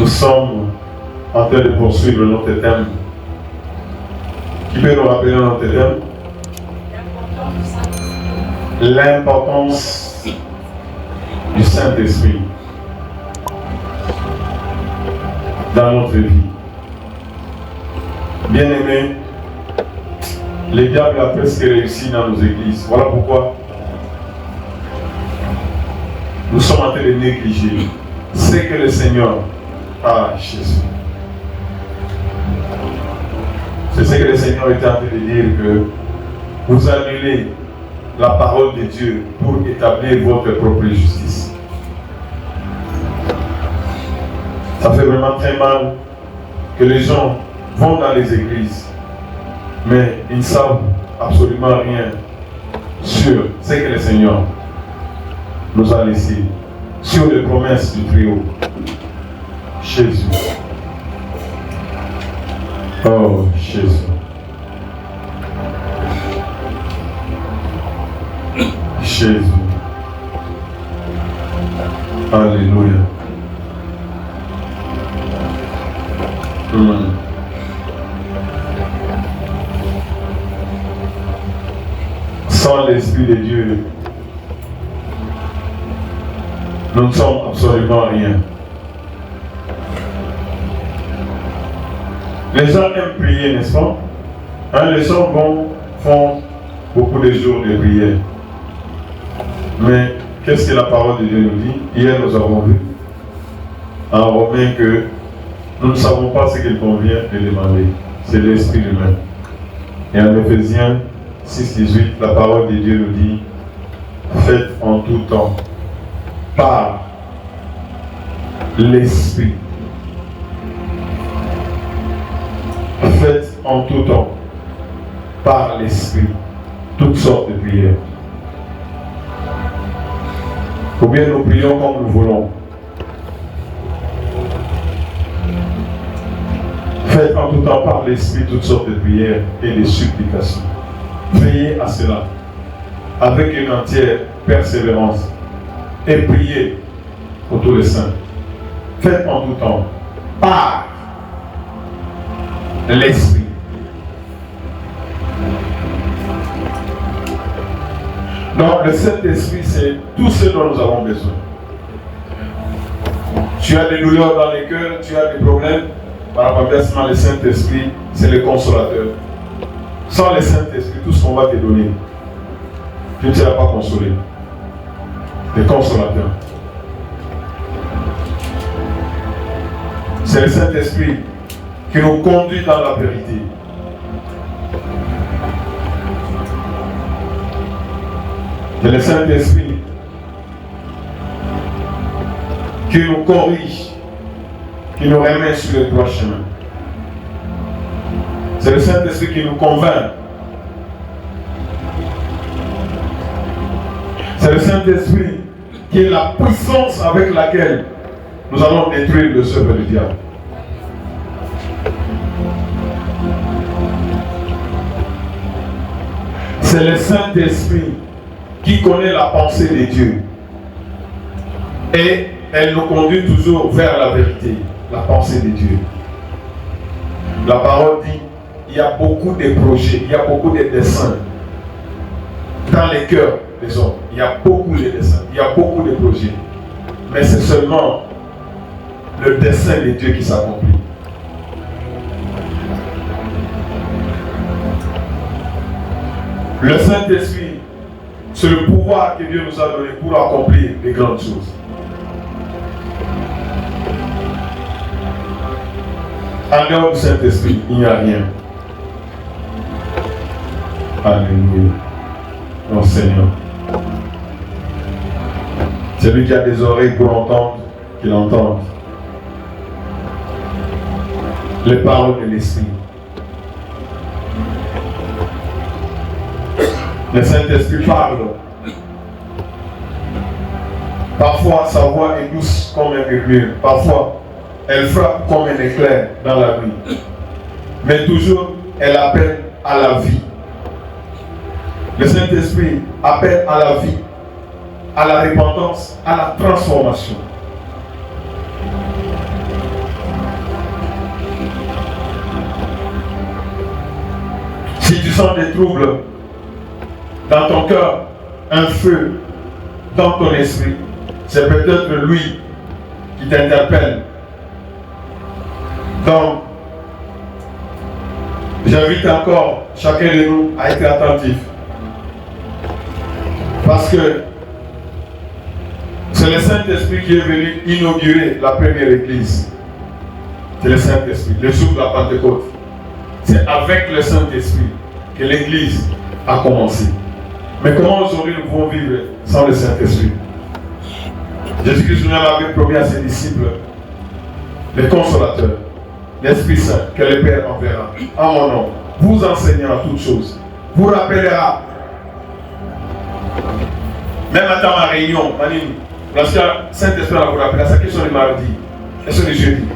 Nous sommes en train de poursuivre notre thème. Qui peut nous rappeler notre thème? L'importance du Saint-Esprit dans notre vie. Bien-aimés, le diable a presque réussi dans nos églises. Voilà pourquoi nous sommes en train de négliger ce que le Seigneur a Jésus. C'est ce que le Seigneur était en train de dire, que vous annulez la parole de Dieu pour établir votre propre justice. Ça fait vraiment très mal que les gens vont dans les églises, mais ils ne savent absolument rien sur ce que le Seigneur nous a laissé, sur les promesses du Très-Haut. Jésus. Oh, Jésus. Jésus. Alléluia. Sans l'Esprit de Dieu, nous ne sommes absolument rien. Les gens aiment prier, n'est-ce pas? Les gens font beaucoup de jours de prière. Mais qu'est-ce que la parole de Dieu nous dit? Hier, nous avons vu en Romains que nous ne savons pas ce qu'il convient de demander. C'est l'Esprit humain. Et en Éphésiens 6,18, la parole de Dieu nous dit: faites en tout temps par l'Esprit. Faites en tout temps par l'Esprit toutes sortes de prières. Ou bien nous prions comme nous voulons. Faites en tout temps par l'Esprit toutes sortes de prières et de supplications. Veillez à cela avec une entière persévérance et priez pour tous les saints. Faites en tout temps par l'Esprit. Donc le Saint-Esprit, c'est tout ce dont nous avons besoin. Tu as des douleurs dans les cœurs, tu as des problèmes, par rapport à le Saint-Esprit, c'est le consolateur. Sans le Saint-Esprit, tout ce qu'on va te donner, tu ne seras pas consolé. Le consolateur. C'est le Saint-Esprit qui nous conduit dans la vérité. C'est le Saint-Esprit qui nous corrige, qui nous remet sur le droit chemin. C'est le Saint-Esprit qui nous convainc. C'est le Saint-Esprit qui est la puissance avec laquelle nous allons détruire le œuvre du diable. C'est le Saint-Esprit qui connaît la pensée de Dieu. Et elle nous conduit toujours vers la vérité, la pensée de Dieu. La parole dit, il y a beaucoup de projets, il y a beaucoup de desseins dans les cœurs des hommes. Il y a beaucoup de desseins, il y a beaucoup de projets. Mais c'est seulement le dessein de Dieu qui s'accomplit. Le Saint-Esprit, c'est le pouvoir que Dieu nous a donné pour accomplir les grandes choses. En dehors du Saint-Esprit, il n'y a rien. Alléluia. Mon Seigneur. Celui qui a des oreilles pour entendre, qu'il entende les paroles de l'Esprit. Le Saint-Esprit parle. Parfois, sa voix est douce comme un murmure. Parfois, elle frappe comme un éclair dans la nuit. Mais toujours, elle appelle à la vie. Le Saint-Esprit appelle à la vie, à la repentance, à la transformation. sens des troubles dans ton cœur, un feu dans ton esprit, c'est peut-être lui qui t'interpelle. Donc, j'invite encore chacun de nous à être attentif. Parce que c'est le Saint-Esprit qui est venu inaugurer la première église. C'est le Saint-Esprit, le jour de la Pentecôte. C'est avec le Saint-Esprit que l'église a commencé. Mais comment aujourd'hui nous pouvons vivre sans le Saint-Esprit? Jésus-Christ lui-même avait promis à ses disciples le Consolateur, l'Esprit Saint, que le Père enverra en mon nom, vous enseignera toutes choses, vous rappellera. Même à ma réunion, lorsque le Saint-Esprit va vous rappeler, ça question les mardis, question les jeudis.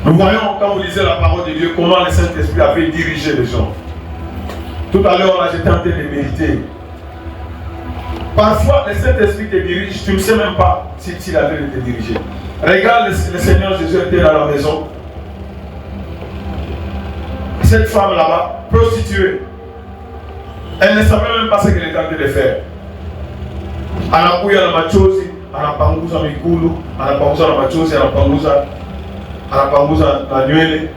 Nous voyons, quand vous lisez la parole de Dieu, comment le Saint-Esprit avait dirigé les gens. Tout à l'heure, là, j'étais en train de méditer. Parfois, le Saint-Esprit te dirige, tu ne sais même pas s'il avait été dirigé. Regarde, le Seigneur Jésus était dans la maison. Cette femme là-bas, prostituée, elle ne savait même pas ce qu'elle était en train de faire. Anakuya na machozi, anapanguza mikulu, anapanguza na machozi, anapanguza na nywele,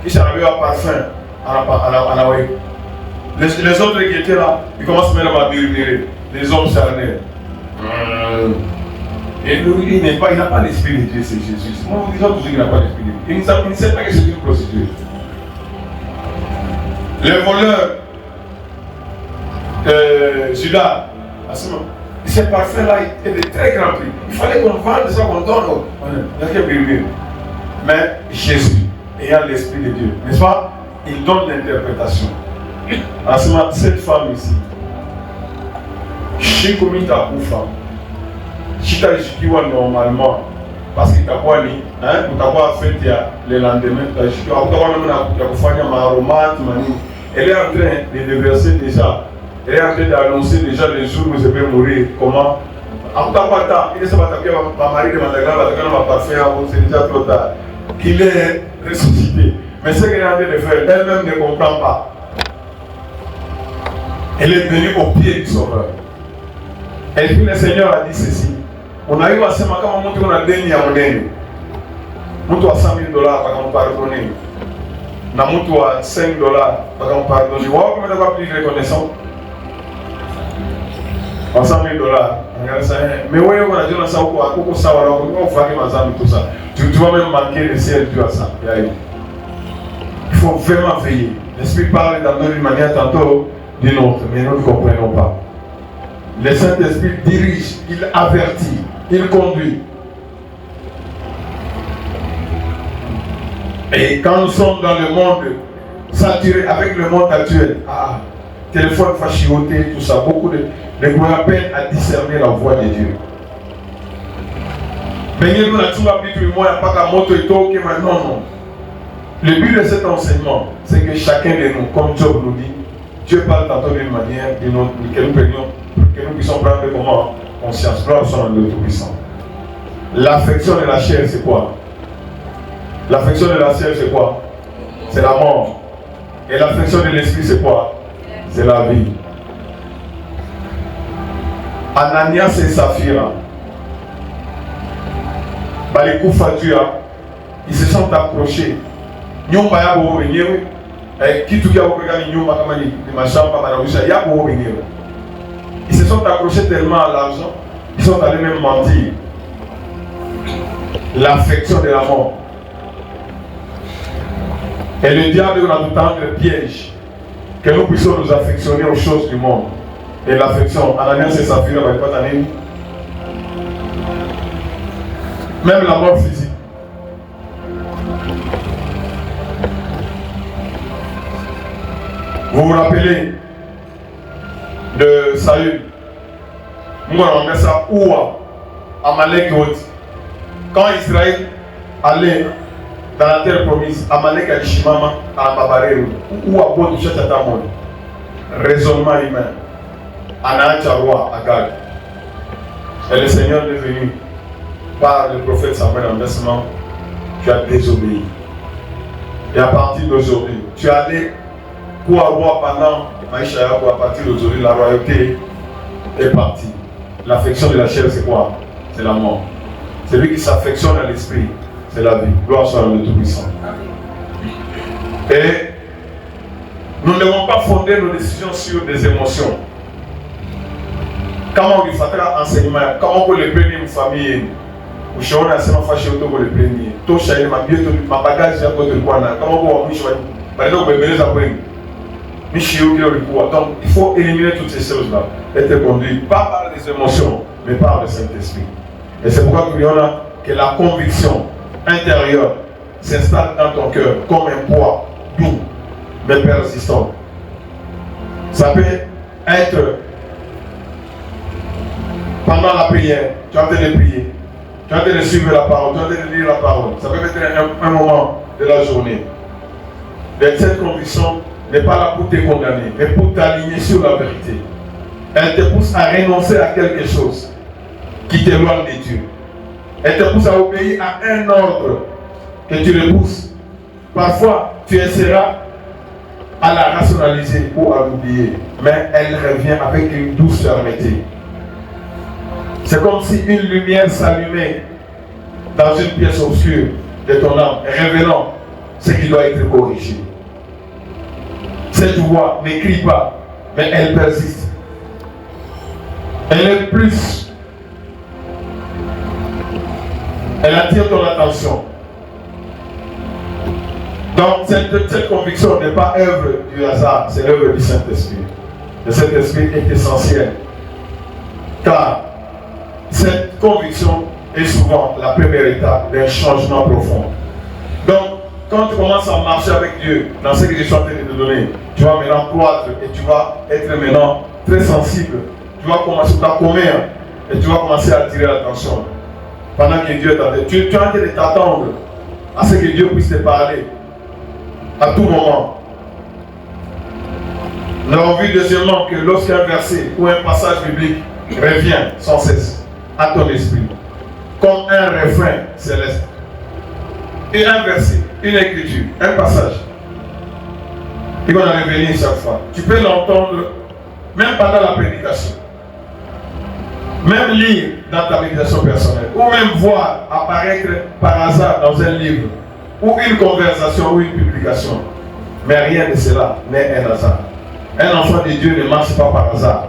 kisha anabewa parfum, anaweka. Les autres qui étaient là, ils commencent même à murmurer. Les hommes charnels. Et lui, il n'a pas l'esprit de Dieu, c'est Jésus. Moi, vous disons toujours qu'il n'a pas l'esprit de Dieu. Il ne sait pas que c'est une prostituée. Le voleur, Judas, ce parfum-là était de très grand prix. Il fallait qu'on vende ça, qu'on donne. Il n'y a qu'à murmurer. Mais Jésus, ayant l'esprit de Dieu, n'est-ce pas? Il donne l'interprétation. En ce moment, cette femme ici, si comme il t'a bouffé, si tu as étudié normalement, parce qu'il t'a pas mis, tu t'as fait le lendemain, tu as étudié, elle est en train de déverser déjà, elle est en train d'annoncer déjà les jours où je vais mourir, comment. Il ne sait pas que ma mari de ma parfum, c'est déjà trop tard, qu'il est ressuscité. Mais ce qu'elle est en train de faire, elle-même ne comprend pas. Elle est venue au pied du Sauveur. Et puis le Seigneur a dit ceci. On arrive à ce moment où on a donné à mon ennemi. Nous avons $100 000 pour pardonner. Nous avons $5 pour pardonner. Vous voyez comment on va plus reconnaissant? 100 000 $. Mais oui, on a dit ça ou quoi? On va faire tout ça. Tu vas même manquer le ciel, tu as ça. Il faut vraiment veiller. L'Esprit parle d'une manière tantôt d'une autre, mais nous ne comprenons pas. Le Saint-Esprit dirige, il avertit, il conduit. Et quand nous sommes dans le monde saturé avec le monde actuel, téléphone fachioté, tout ça, beaucoup de peine à discerner la voix de Dieu. Mais nous n'avons pas plus moi, pas qu'à moto et tout, non. Le but de cet enseignement, c'est que chacun de nous, comme Job nous dit, Dieu parle tantôt d'une manière que nous puissions prendre comment conscience. Gloire soit de Tout-Puissant. L'affection de la chair, c'est quoi? L'affection de la chair, c'est quoi? C'est la mort. Et l'affection de l'esprit, c'est quoi? C'est la vie. Ananias et Saphira, ils se sont approchés. Ils se sont accrochés tellement à l'argent, ils sont allés même mentir. L'affection de la mort. Et le diable nous a tout temps le piège que nous puissions nous affectionner aux choses du monde. Et l'affection, Ananias et Saphira va pas t'amener. Même la mort physique. Vous vous rappelez de Saül? Moi, on met ça où? Amalek. Quand Israël allait dans la terre promise, Amalek a dit Shimama à Babaré, où à Bout de Chatatamon. Raisonnement humain. Anaïcha roi à Gad. Et le Seigneur est venu par le prophète Samuel en Testament, tu as désobéi. Et à partir d'aujourd'hui, tu es allé pour avoir pendant Maïcha, à partir d'aujourd'hui, la royauté est partie. L'affection de la chair, c'est quoi? C'est la mort. Celui qui s'affectionne à l'esprit, c'est la vie. Gloire soit à le Tout-Puissant. Et nous ne devons pas fonder nos décisions sur des émotions. Comment on lui fait un enseignement? Comment on peut le prendre une famille? Ou si on a assez fâché, on peut le prendre. Tout ça, il m'a bien tout, ma bagage, j'ai apporté le quoi? Comment on peut le faire? Par exemple, on peut le faire. Donc, il faut éliminer toutes ces choses-là. Être conduit pas par les émotions, mais par le Saint-Esprit. Et c'est pourquoi nous voyons que la conviction intérieure s'installe dans ton cœur comme un poids doux, mais persistant. Ça peut être pendant la prière, tu es en train de prier, tu es en train de suivre la parole, tu es en train de lire la parole. Ça peut être un moment de la journée. Mais cette conviction n'est pas là pour te condamner, mais pour t'aligner sur la vérité. Elle te pousse à renoncer à quelque chose qui t'éloigne de Dieu. Elle te pousse à obéir à un ordre que tu repousses. Parfois, tu essaieras à la rationaliser ou à l'oublier, mais elle revient avec une douce fermeté. C'est comme si une lumière s'allumait dans une pièce obscure de ton âme, révélant ce qui doit être corrigé. Cette voix n'écrit pas, mais elle persiste. Elle est plus. Elle attire ton attention. Donc cette conviction n'est pas œuvre du hasard, c'est l'œuvre du Saint-Esprit. Le Saint-Esprit est essentiel. Car cette conviction est souvent la première étape d'un changement profond. Donc, quand tu commences à marcher avec Dieu dans ce que je suis en train de te donner, tu vas maintenant croître et tu vas être maintenant très sensible. Tu vas commencer à comer et tu vas commencer à attirer l'attention. Pendant que Dieu t'attend, tu es en train de t'attendre à ce que Dieu puisse te parler à tout moment. Nous avons vu deuxièmement que lorsqu'un verset ou un passage biblique revient sans cesse à ton esprit, comme un refrain céleste, et un verset, une écriture, un passage, il va revenir chaque fois. Tu peux l'entendre même pendant la prédication, même lire dans ta méditation personnelle, ou même voir apparaître par hasard dans un livre, ou une conversation, ou une publication. Mais rien de cela n'est un hasard. Un enfant de Dieu ne marche pas par hasard.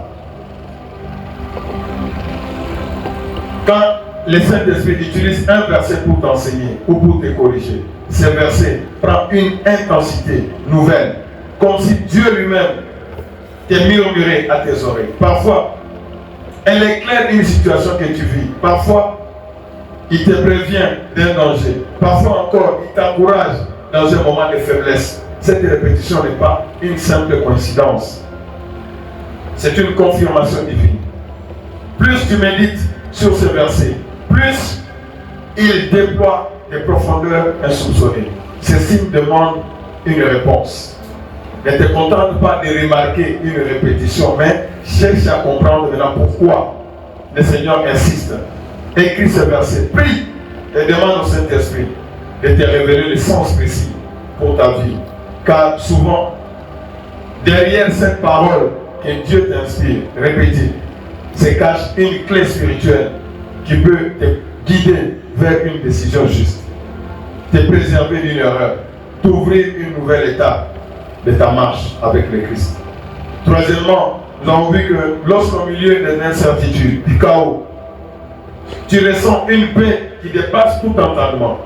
Quand le Saint-Esprit utilise un verset pour t'enseigner ou pour te corriger, ce verset prend une intensité nouvelle, comme si Dieu lui-même te murmurait à tes oreilles. Parfois, elle éclaire une situation que tu vis. Parfois, il te prévient d'un danger. Parfois encore, il t'encourage dans un moment de faiblesse. Cette répétition n'est pas une simple coïncidence. C'est une confirmation divine. Plus tu médites sur ce verset, plus il déploie des profondeurs insoupçonnées. Ceci demande une réponse. Ne te contente pas de remarquer une répétition, mais cherche à comprendre maintenant pourquoi le Seigneur insiste. Écris ce verset, prie et demande au Saint-Esprit de te révéler le sens précis pour ta vie. Car souvent, derrière cette parole que Dieu t'inspire, répétée, se cache une clé spirituelle qui peut te guider vers une décision juste, te préserver d'une erreur, t'ouvrir une nouvelle étape de ta marche avec le Christ. Troisièmement, nous avons vu que lorsqu'au milieu des incertitudes, du chaos, tu ressens une paix qui dépasse tout entendement.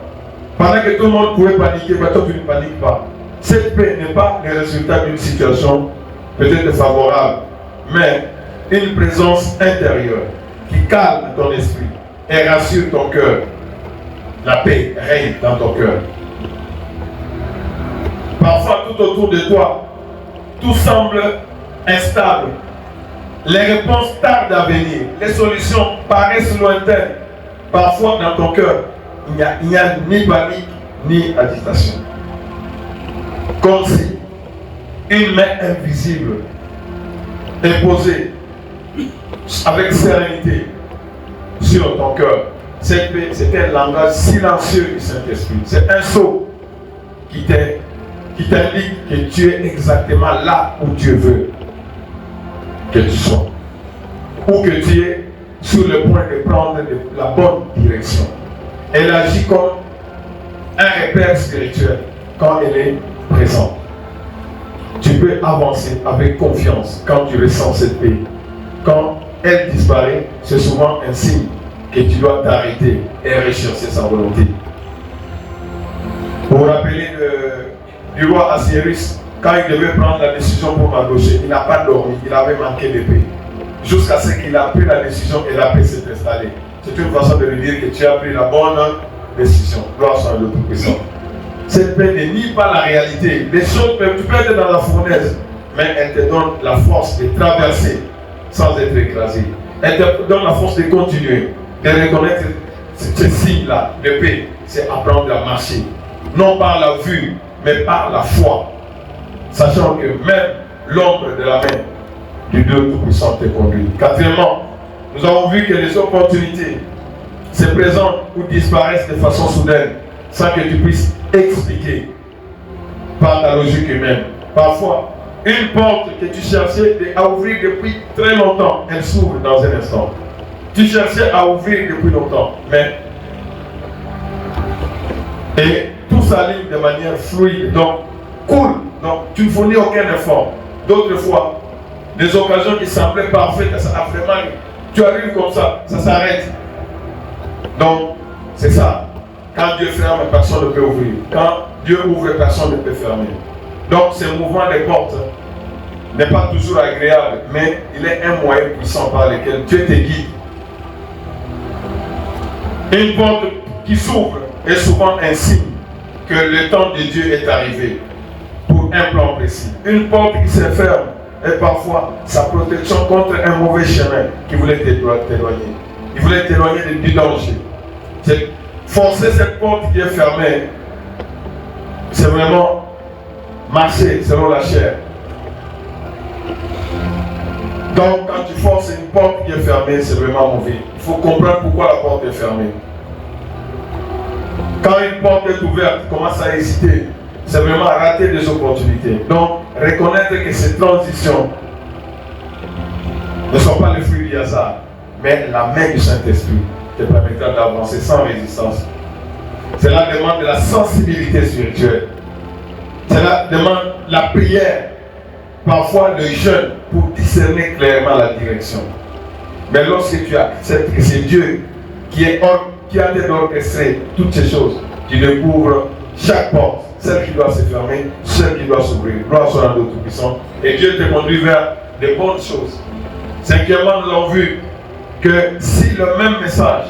Pendant que tout le monde pouvait paniquer, mais toi tu ne paniques pas. Cette paix n'est pas le résultat d'une situation peut-être favorable, mais une présence intérieure qui calme ton esprit et rassure ton cœur. La paix règne dans ton cœur. Parfois, tout autour de toi, tout semble instable. Les réponses tardent à venir. Les solutions paraissent lointaines. Parfois, dans ton cœur, il n'y a ni panique, ni agitation. Comme si une main invisible est posée avec sérénité sur ton cœur. cette paix, c'est un langage silencieux du Saint-Esprit. C'est un sceau qui t'indique que tu es exactement là où Dieu veut que tu sois. Ou que tu es sur le point de prendre la bonne direction. Elle agit comme un repère spirituel quand elle est présente. Tu peux avancer avec confiance quand tu ressens cette paix. Quand elle disparaît, c'est souvent un signe que tu dois t'arrêter et rechercher sa volonté. Vous vous rappelez du roi Assyrus, quand il devait prendre la décision pour m'embaucher, il n'a pas dormi, il avait manqué de paix. Jusqu'à ce qu'il a pris la décision et la paix s'est installée. C'est une façon de lui dire que tu as pris la bonne décision. Gloire soit à Dieu Tout-Puissant. Cette paix ne nie pas la réalité. Les choses, tu peux être dans la fournaise, mais elle te donne la force de traverser sans être écrasé. Elle te donne la force de continuer, de reconnaître ces signes-là de paix. C'est apprendre à marcher. Non par la vue, mais par la foi. Sachant que même l'ombre de la main du Dieu Tout-Puissant te conduit. Quatrièmement, nous avons vu que les opportunités se présentent ou disparaissent de façon soudaine, sans que tu puisses expliquer par ta logique humaine. Parfois, une porte que tu cherchais à ouvrir depuis très longtemps, elle s'ouvre dans un instant. Tu cherchais à ouvrir depuis longtemps, mais et tout s'aligne de manière fluide, donc cool, donc tu ne fournis aucun effort. D'autres fois, des occasions qui semblaient parfaites, ça a vraiment, tu arrives comme ça s'arrête. Donc, c'est ça. Quand Dieu ferme, personne ne peut ouvrir. Quand Dieu ouvre, personne ne peut fermer. Donc, ce mouvement des portes n'est pas toujours agréable, mais il est un moyen puissant par lequel Dieu te guide. Une porte qui s'ouvre est souvent un signe que le temps de Dieu est arrivé pour un plan précis. Une porte qui se ferme est parfois sa protection contre un mauvais chemin qui voulait t'éloigner. Il voulait t'éloigner du danger. C'est forcer cette porte qui est fermée, c'est vraiment marcher selon la chair. Donc quand tu forces une porte qui est fermée, c'est vraiment mauvais. Il faut comprendre pourquoi la porte est fermée. Quand une porte est ouverte, tu commences à hésiter. C'est vraiment rater des opportunités. Donc, reconnaître que ces transitions ne sont pas le fruit du hasard, mais la main du Saint-Esprit te permettra d'avancer sans résistance. Cela demande de la sensibilité spirituelle. Cela demande la prière, parfois le jeûne, pour discerner clairement la direction. Mais lorsque tu acceptes que c'est Dieu qui a d'orchestrer toutes ces choses, tu découvres chaque porte, celle qui doit se fermer, celle qui doit s'ouvrir. Gloire soit à Dieu Tout-Puissant. Et Dieu te conduit vers de bonnes choses. Cinquièmement, nous avons vu que si le même message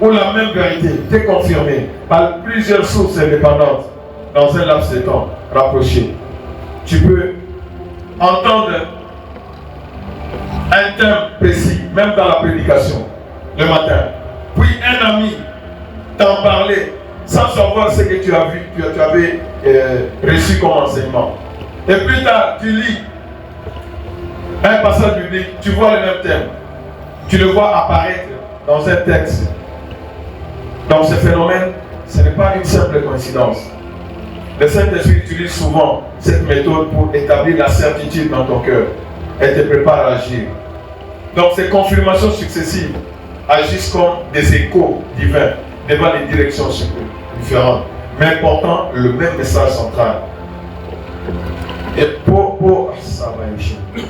ou la même vérité t'est confirmée par plusieurs sources indépendantes dans un laps de temps rapproché, tu peux entendre un thème précis, même dans la prédication, le matin. Puis un ami t'en parlait sans savoir ce que tu as vu, tu avais reçu comme enseignement. Et plus tard, tu lis un passage biblique, tu vois le même thème. Tu le vois apparaître dans un texte. Donc ce phénomène, ce n'est pas une simple coïncidence. Le Saint-Esprit utilise souvent cette méthode pour établir la certitude dans ton cœur et te prépare à agir. Donc ces confirmations successives agissent comme des échos divins devant les directions différentes, mais portant le même message central. Et ça va échouer.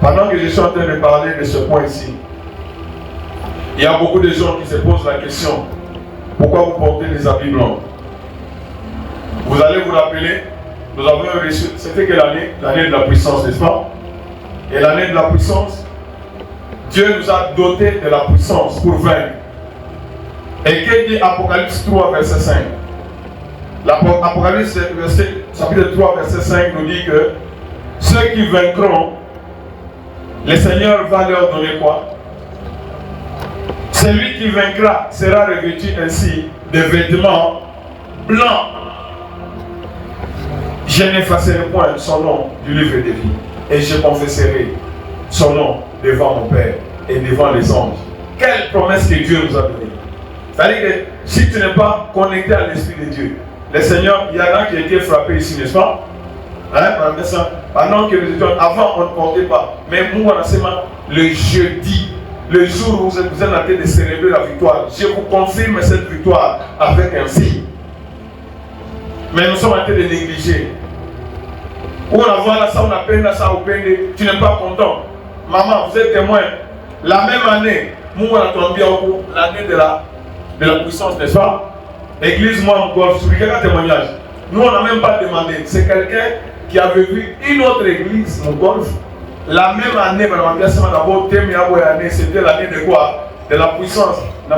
Pendant que je suis en train de parler de ce point ici, il y a beaucoup de gens qui se posent la question: pourquoi vous portez des habits blancs? Vous allez vous rappeler, nous avons reçu, c'était quelle année? L'année de la puissance, n'est-ce pas? Et l'année de la puissance, Dieu nous a doté de la puissance pour vaincre. Et que dit Apocalypse 3, verset 5? L'Apocalypse, chapitre 3, verset 5 nous dit que ceux qui vaincront, le Seigneur va leur donner quoi? Celui qui vaincra sera revêtu ainsi de vêtements blancs. Je n'effacerai point son nom du livre de vie, et je confesserai son nom devant mon Père et devant les anges. Quelle promesse que Dieu nous a donnée. C'est-à-dire que si tu n'es pas connecté à l'Esprit de Dieu, le Seigneur, il y en a qui ont été frappés ici, n'est-ce pas? Pendant que nous étions, avant on ne comptait pas. Mais moi, le jeudi, le jour où vous êtes en train de célébrer la victoire, je vous confirme cette victoire avec un signe. Mais nous sommes en train de négliger. Où on a vu là, ça, on a peine, ça, on peine, tu n'es pas content. Maman, vous êtes témoin. La même année, nous, on a tombé l'année de la puissance, n'est-ce pas? Église, moi, golf, sur quel témoignage? Nous, on n'a même pas demandé. C'est quelqu'un qui avait vu une autre église, mon golf. La même année, c'était l'année de quoi? De la puissance. La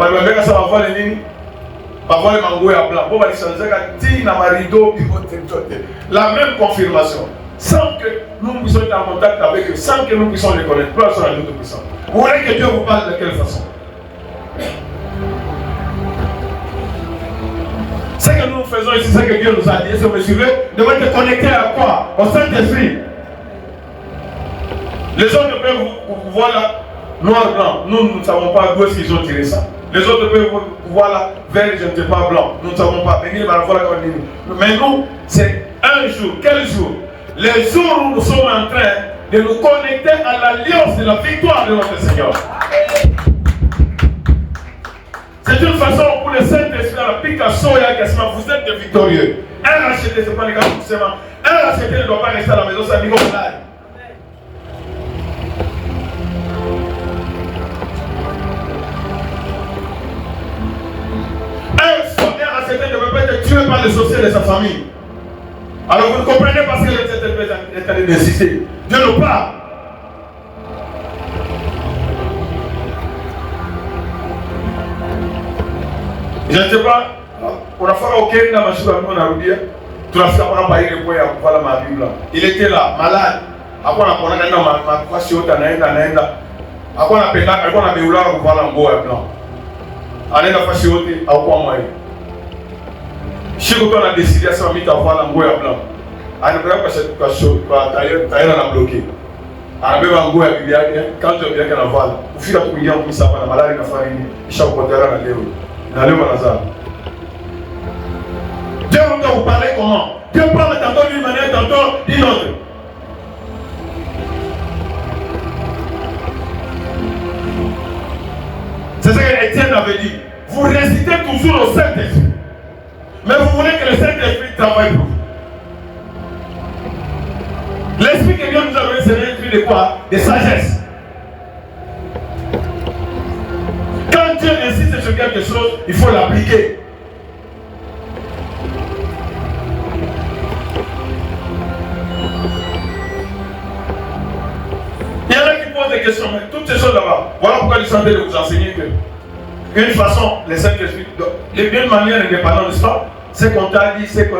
même confirmation. Sans que nous puissions être en contact avec eux, sans que nous puissions les connaître. Place sur la toute puissance. Vous voulez que Dieu vous parle de quelle façon? Ce que nous faisons ici, c'est que Dieu nous a dit. Est-ce que vous me suivez? Nous devons être connectés à quoi? Au Saint-Esprit. Les autres peuvent vous voir là, noir, blanc. Nous ne savons pas d'où est-ce qu'ils ont tiré ça. Les autres peuvent vous voir là, vert, je ne sais pas, blanc. Nous ne savons pas. Mais nous, c'est un jour. Quel jour? Les jours où nous sommes en train de nous connecter à l'alliance de la victoire de notre Seigneur. C'est une façon pour le Saint-Esprit, la Picasso et Agasma, vous êtes des victorieux. Un racheté, ce n'est pas les gars forcément. Un racheté ne doit pas rester à la maison, c'est un niveau malade. Un racheté ne peut pas être tué par les sorciers de sa famille. Alors vous ne comprenez pas ce que le Saint-Esprit est en train d'insister. Dieu nous parle. Je ne sais pas, on a fait aucun dans ma chose à nous, on a dit, tu l'as fait, on a pas eu le point à voir ma Bible. Il était là, malade. Après, on a dit, ma face haute, après, on a dit, on a dit, on a voir la boue à blanc. On a dit, la face haute, à quoi moi? Chaque fois, on a décidé à se mettre à voir la boue à blanc. On a dit, on a dit, on a bloqué. On a dit, on a dit, quand tu as bien qu'on a voir, au fil de tout le temps, on a dit, on a dit, chaque côté, on a dit, Dieu va vous parler comment? Dieu parle tantôt d'une manière, tantôt d'une autre. C'est ce que Étienne avait dit. Vous récitez toujours au Saint-Esprit. Mais vous voulez que le Saint-Esprit travaille pour vous. L'Esprit que Dieu nous a donné, c'est l'esprit de quoi? De sagesse. Quand Dieu insiste sur quelque chose, il faut l'appliquer. Il y en a qui posent des questions, mais toutes ces choses là-bas, voilà pourquoi je suis en train de vous enseigner que une façon, les Saint-Esprit, d'une manière indépendante, n'est-ce pas? C'est qu'on t'a dit, c'est qu'on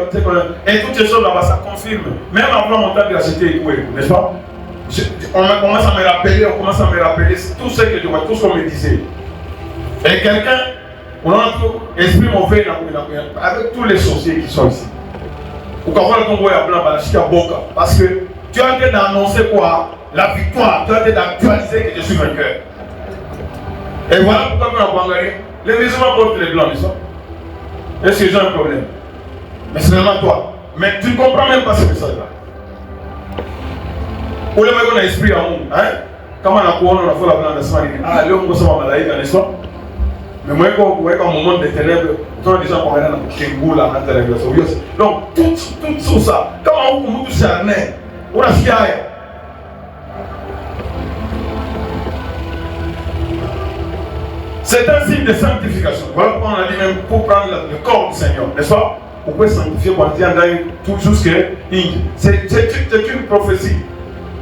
et toutes ces choses là-bas, ça confirme. Même avant mon temps de acheter écoué, n'est-ce pas? On commence à me rappeler tout ce que je vois, tout ce qu'on me disait. Et quelqu'un, on a un esprit mauvais avec tous les sorciers qui sont ici. Ou quand on voit le Congo à blanc, parce que tu as en train d'annoncer quoi? La victoire, tu as en train d'actualiser que je suis vainqueur. Et voilà pourquoi on a gagné. Les musulmans portent les blancs, n'est-ce pas? Est-ce que j'ai un problème? Mais c'est vraiment toi. Mais tu ne comprends même pas ce message-là. Ou le mec on a esprit en nous. Hein? Comment on a fait la blanc de semaine? Ah, là on va malaïque, n'est-ce pas? Mais moi, quand on moment des ténèbres, on a des gens qui ont un kéngou là, à l'intérieur. Donc, tout ça, quand on touche à nez, on a fier. C'est un signe de sanctification. Voilà pourquoi on a dit même pour prendre le corps du Seigneur, n'est-ce pas? On peut sanctifier pour dire tout jusqu'à c'est une prophétie.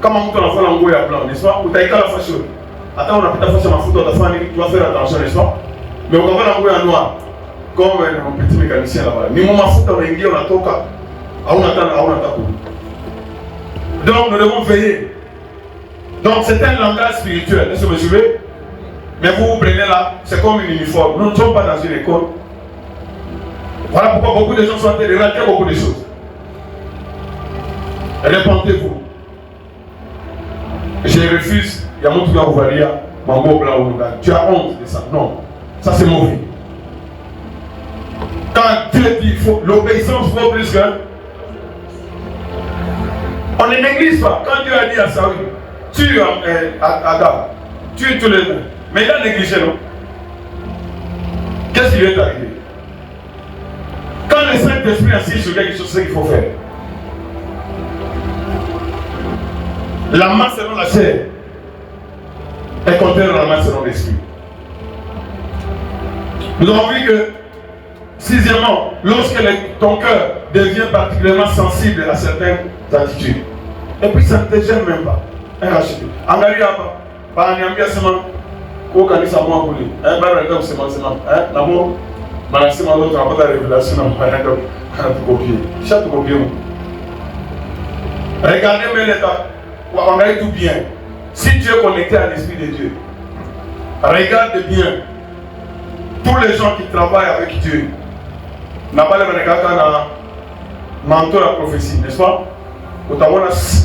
Comme on a fait l'angoisse à blanc, n'est-ce pas? Ou tu as été à la fashion. Attends, on a peut-être fait ma photo de la famille, tu dois faire attention, n'est-ce pas? Mais on va faire l'angoisse en noir. Comme un petit mécanicien là-bas. Mais on a fait on a toka. On attend. Donc nous devons veiller. Donc c'est un langage spirituel, est-ce que vous suivez? Mais vous prenez là, c'est comme une uniforme. Nous ne sommes pas dans une école. Voilà pourquoi beaucoup de gens sont en train de rater beaucoup de choses. Répentez-vous. Je refuse. Il y a mon truc à Ouvaria, Mambo Blanc. Tu as honte de ça. Non. Ça c'est mauvais. Quand Dieu dit l'obéissance vaut plus que... On ne néglige pas. Quand Dieu a dit à Saül, tue Adam, tue tous les deux. Mais il a négligé, non? Qu'est-ce qui lui est arrivé? Quand le Saint-Esprit insiste sur quelque chose, c'est ce qu'il faut faire. La main selon la chair est contraire à la main selon l'esprit. Nous avons vu que, sixièmement, lorsque ton cœur devient particulièrement sensible à certaines attitudes, et puis ça ne te gêne même pas. Angalia pas, pas un ami à semaine, qu'au canisa moi pour lui, un bar de semaine, l'amour, ma semaine d'autre, on n'a pas de révélation, on n'a pas de copier. Chaque copier. Regardez mes l'état, on a tout bien. Si tu es connecté à l'Esprit de Dieu, regarde bien tous les gens qui travaillent avec Dieu. N'a pas le manteau la prophétie, n'est-ce pas?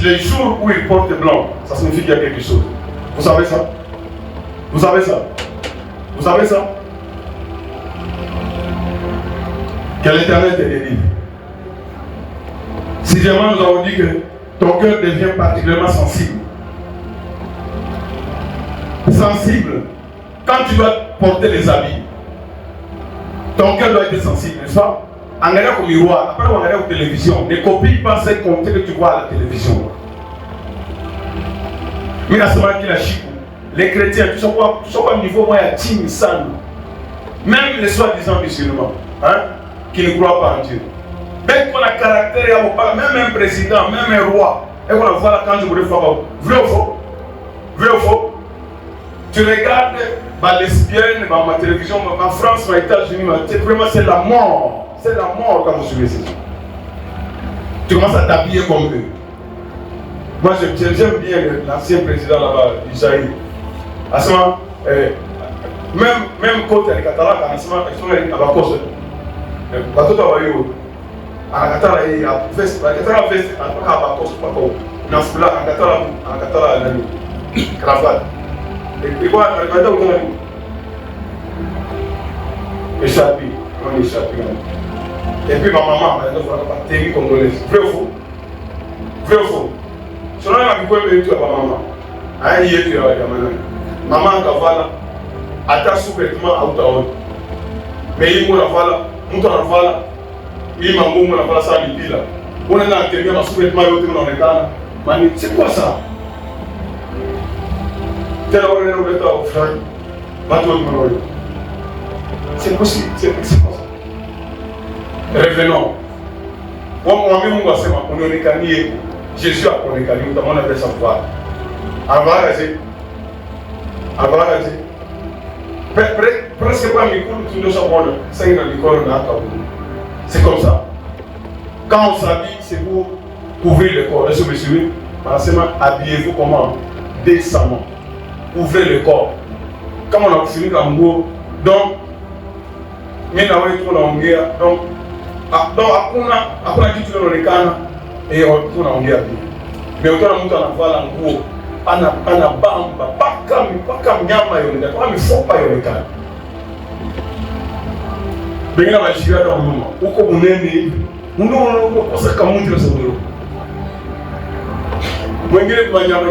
Les jours où ils portent blanc, ça signifie qu'il y a quelque chose. Vous savez ça? Vous savez ça? Vous savez ça? Que l'Éternel te délivre. Sixièmement, nous avons dit que ton cœur devient particulièrement sensible. Sensible. Quand tu dois porter les habits, ton cœur doit être sensible, n'est-ce pas? En regardant au miroir, après on regarde aux télévision, ne copie pas ces contenus que tu vois à la télévision. Mais la semaine qui la chic, les chrétiens, tu sais quoi niveau moi il y a Tim San. Même les soi-disant musulmans, hein, qui ne croient pas en Dieu. Même qu'on a caractère, même un président, même un roi, et qu'on a vu là quand je voulais faire vrai ou faux? Vrai ou faux? Tu regardes ma lesbienne, ma télévision, ma France, ma États-Unis, vraiment c'est la mort. C'est la mort quand vous suivez ces gens. Tu commences à t'habiller comme eux. Moi j'aime bien l'ancien président là-bas, Isaïe. À ce moment, même côté les Catalans, à ce moment, ils sont à la cause. Bateau d'Awayo, à la Catala, il y a veste, la Catala veste, à la cause, pas comme. Dans ce là, en Catala, cravate. Et puis quoi, le matin, on a échappé, on échappe. Et puis ma maman, elle ne va pas terrible congolaise. Vrai ou faux? Vrai ou faux? Selon la vie, elle est ma maman. Elle y est, maman, elle va là. Elle t'a sous-vêtement à Outaouane. Mais il m'a voilà, il m'a voilà, ça lui dit là. On est là, il m'a sous-vêtement à Outaouane. C'est quoi ça? C'est possible, c'est pas ça. Revenons. Moi-même, on est canier. Jésus a connu, notamment on avait savoir. Presque pas mes cours, c'est comme ça. Quand on s'habille, c'est pour couvrir le corps. Est-ce que vous me suivez? Habillez-vous comment? Décemment. Ouvrez le corps. Comme on a fini comme mot, donc, mais là, on est trop en guerre. Donc, après, dit tout le canne et on tourne en guerre. Mais on tourne en voile en gros. On a bamba, pas comme Yama, il ne faut pas y aller. Mais il y a un chien dans le moment. Où on est né, on ne sait pas comment on dit. Moi, je vais Yama.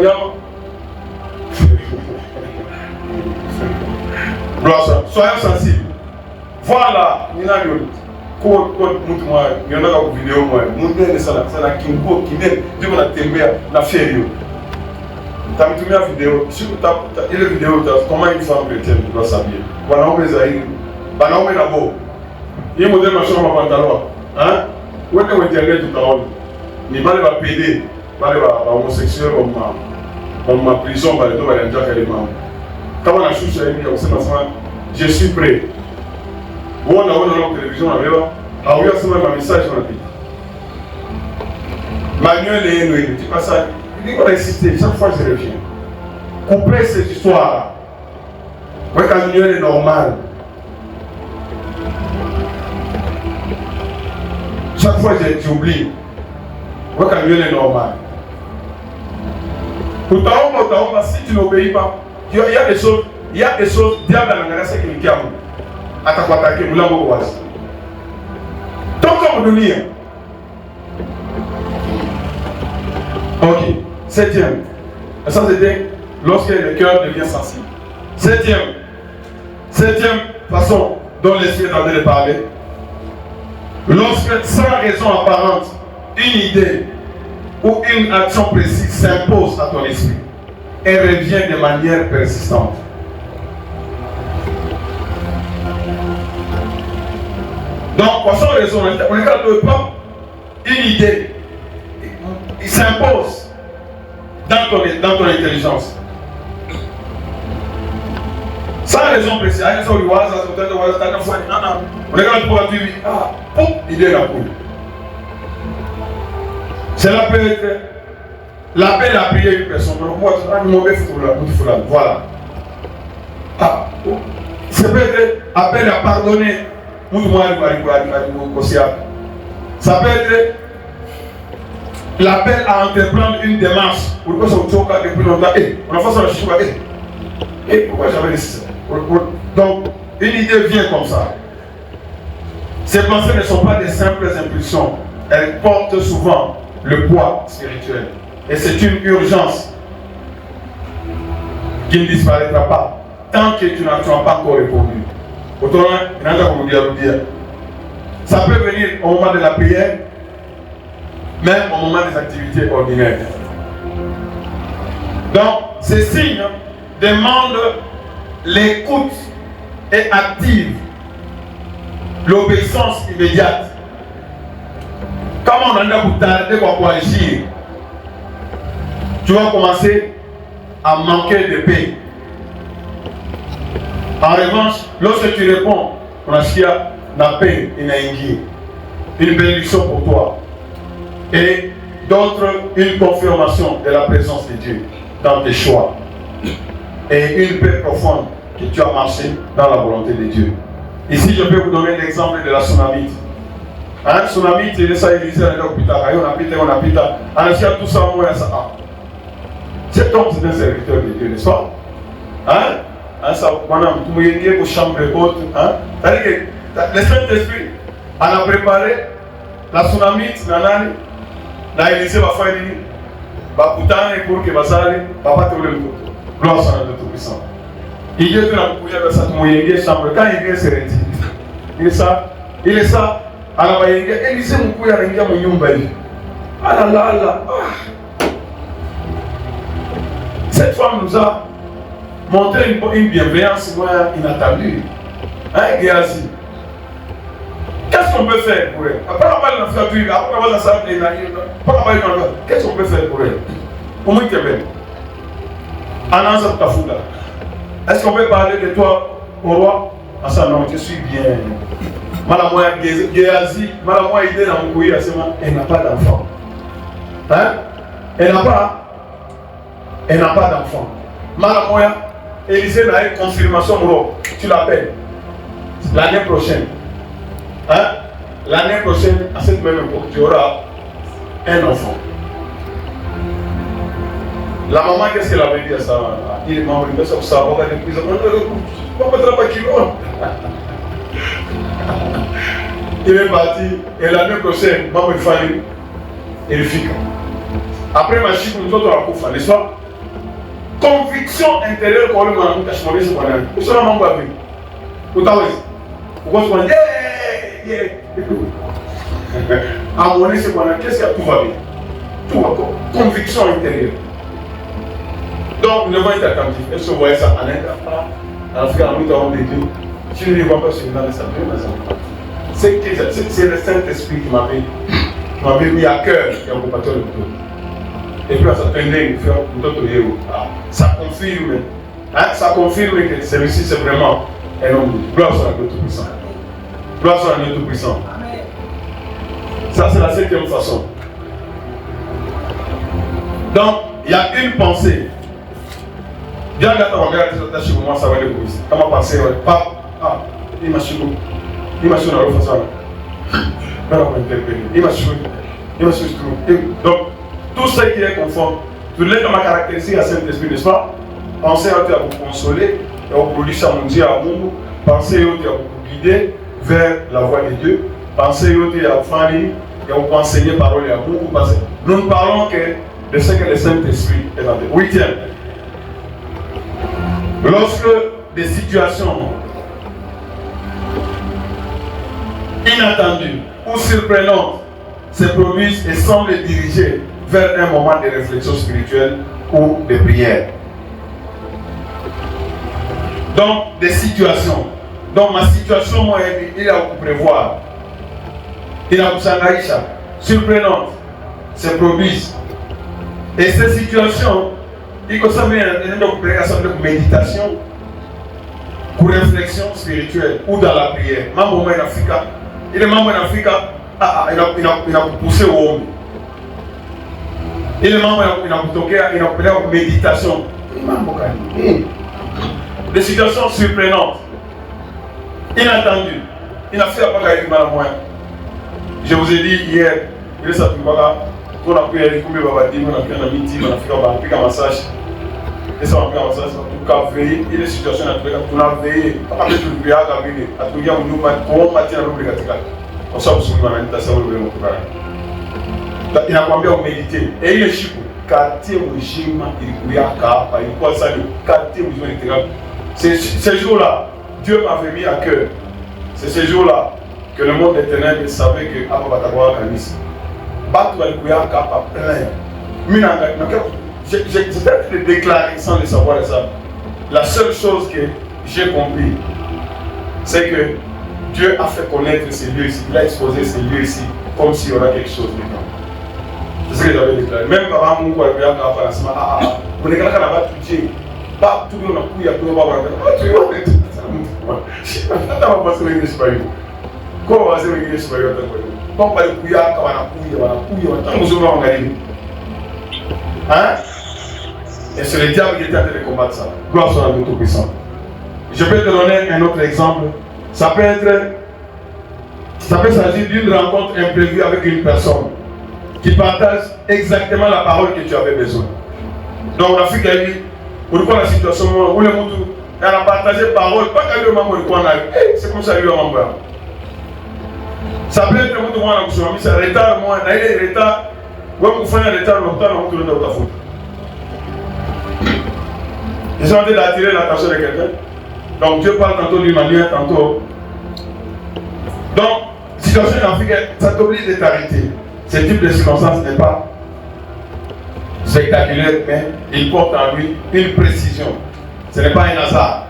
Soyons sensibles. Voilà, il y a une vidéo. Tu as mis une vidéo. Il vidéo, comment une femme chrétienne doit s'habiller. Voilà, on les a eu. Il y a un machin en pantalon. Hein? Où est-ce que vous avez tout à l'heure? Il va les péder. Il va les homosexuels comme ma prison. Quand on a chouché, je suis prêt. On a la télévision, on a un message dans la vie. Manuel et Noé, tu vois ça? Il dit qu'on a insisté, chaque fois je reviens. Couper cette histoire. Ouais, quand Manuel est normal. Chaque fois j'oublie. Ouais, quand Manuel est normal. Pourtant, si tu n'obéis pas, il y a des choses, diable à la qui nous attaquer, Comme dunia. Ok. Septième. Ça c'était lorsque le cœur devient sensible. Septième façon dont l'esprit est en train de parler. Lorsque sans raison apparente, une idée ou une action précise s'impose à ton esprit et revient de manière persistante. Donc, pour sans raison, on ne regarde pas une idée. Il s'impose dans ton intelligence. Sans raison précise. On regarde pour la vie. Ah, idée la poule. Cela peut être l'appel à prier une personne. Voilà. Ah, ça peut être appel à pardonner. Ça peut être l'appel à entreprendre une démarche. Pourquoi ça depuis longtemps? On a fait ça le pourquoi j'avais laissé ça? Donc, une idée vient comme ça. Ces pensées ne sont pas des simples impulsions. Elles portent souvent le poids spirituel. Et c'est une urgence qui ne disparaîtra pas tant que tu n'as pas encore répondu. Ça peut venir au moment de la prière, même au moment des activités ordinaires. Donc, ces signes demandent l'écoute et active l'obéissance immédiate. Comment on en a pour tarder pour agir, tu vas commencer à manquer de paix. En revanche, lorsque tu réponds, on a qu'il y a la paix, une bénédiction pour toi. Et d'autres, une confirmation de la présence de Dieu dans tes choix. Et une paix profonde que tu as marché dans la volonté de Dieu. Ici, je peux vous donner l'exemple de la tsunamite. Hein, tsunamite, il est ça, il disait à l'hôpital, on a tout ça, moi, ça. Cet homme, c'est un serviteur de Dieu, n'est-ce pas? Hein, ça, madame, tout le monde est aux chambres hautes. Hein? C'est-à-dire que le Saint-Esprit, on a préparé la tsunamite, na Élysée, va faire une bakutane pour que Basale, papa te le coup. Gloire à Dieu Tout-Puissant. Il y a de la bouille avec sa chambre. Quand il vient se retirer, il est ça. Alors, Élysée, mon couille a rien, mon yumba. Ah là là là. Cette femme nous a montré une bienveillance inattendue. Hein, Géasi? Qu'est-ce qu'on peut faire pour elle? Qu'est-ce qu'on peut faire pour elle? Au moins, est-ce qu'on peut parler de toi au roi? Ah ça non, je suis bien. Malamoya Géasi, Malamoya idée dans mon pays, elle n'a pas d'enfant. Hein? Elle n'a pas d'enfant. Malamoya, Élysée a une confirmation, tu l'appelles l'année prochaine. Hein? L'année prochaine, à cette même époque, tu auras un enfant. La maman, qu'est-ce qu'elle avait dit à ça? Il est membre de ça, on va depuis ça. Il est parti, et l'année prochaine, maman, il fallait, il fit. Après, ma chic, nous autres, on a coupé, n'est-ce pas? Conviction intérieure pour le monde, je m'en vais sur mon ami. Où sont les membres avec? Où t'as vu? Pourquoi tu m'as dit, à mon avis, c'est mon ami. Qu'est-ce qu'il y a? Tout va bien. Tout va bien. Conviction intérieure. Donc, nous devons être attentifs. Est-ce que vous voyez ça en Inde? En Afrique, nous avons des dieux. Si nous ne les voyons pas sur le de sa vie, c'est le Saint-Esprit qui m'avait mis à cœur et en compagnon de tout. Et puis, ça confirme, hein, ça confirme que celui-ci c'est vraiment un homme de Dieu. Gloire à Dieu Tout-Puissant. Gloire à Dieu Tout-Puissant. Ça, c'est la septième façon. Donc, il y a une pensée. Bien là, on regarde chez moi, ça va aller pour ici. Comment penser, il m'a chuté. Il m'a chuté dans l'autre façon. Il m'a chuté. Donc, tout ce qui est conforme, tout l'aide dans ma caractéristique à Saint-Esprit, n'est-ce pas? Pensez à vous consoler, et au produit ça mon Dieu à vous. Pensez à vous guider vers la voie de Dieu. pensez à Fanny, et on peut enseigner parole à beaucoup, parce que nous ne parlons que de ce que le Saint-Esprit est dans le. Huitième. Lorsque des situations inattendues ou surprenantes se produisent et semblent diriger vers un moment de réflexion spirituelle ou de prière. Donc, des situations. Donc, ma situation, moi, il a pu prévoir. Il a pu s'engager. Surprenante. Se produisent. Et ces situations, il faut savoir une méditation, pour réflexion spirituelle ou dans la prière. Mambo en Afrique, il est membre en Afrique, il a poussé au homme. Il est membre il a méditation. Des situations surprenantes, inattendues. Il a fait à Bagaï Malamoya. Je vous ai dit hier, il est sorti Baga, on a pris un coup de Babadi, on a pris un midi, on a pris un massage. Et ça, on a pris un massage, on a veillé, il y a des situations on a veillé, on a fait tout le béat, on a veillé, on a veillé, on a veillé, on s'est souvenu de la méditation, il a combien on médité, et il est chico, quartier où j'ai il y a quoi ça, quartier où j'ai ces jours-là, Dieu m'avait mis à cœur. C'est ces jours-là que le monde des ténèbres savait que Abba Kanis. Battu Alikuya Kapa plein. J'ai peut-être déclaré sans le savoir ça. La seule chose que j'ai compris, c'est que Dieu a fait connaître ces lieux ici. Il a exposé ces lieux ici comme s'il y aurait quelque chose dedans. C'est ce que j'avais déclaré. Même Baba Moukou Alikuya Kapa, vous n'avez qu'à la tout Dieu. Pas tout le monde a pu y avoir tu vois, ça va passer le English par you. Comment va passer le English par you? Comme par le Kouya, hein? Et c'est le diable qui était en train de combattre ça. Gloire soit à Dieu Tout-Puissant. Je peux te donner un autre exemple. Ça peut s'agir d'une rencontre imprévue avec une personne qui partage exactement la parole que tu avais besoin. Donc l'Afrique a dit, pourquoi la situation où le monde elle a partagé parole, pas qu'elle le membre de quoi c'est comme ça lui le membre. Ça peut être le monde de moi c'est retard moi, il est retard. Ouais, vous faites un retard longtemps, on tourne dans ta faute. Ils ont envie d'attirer l'attention de quelqu'un. Donc Dieu parle tantôt d'une manière, tantôt. Donc, situation en Afrique, ça t'oblige de t'arrêter. Ce type de circonstance n'est pas spectaculaire, mais il porte en lui une précision. Ce n'est pas un hasard.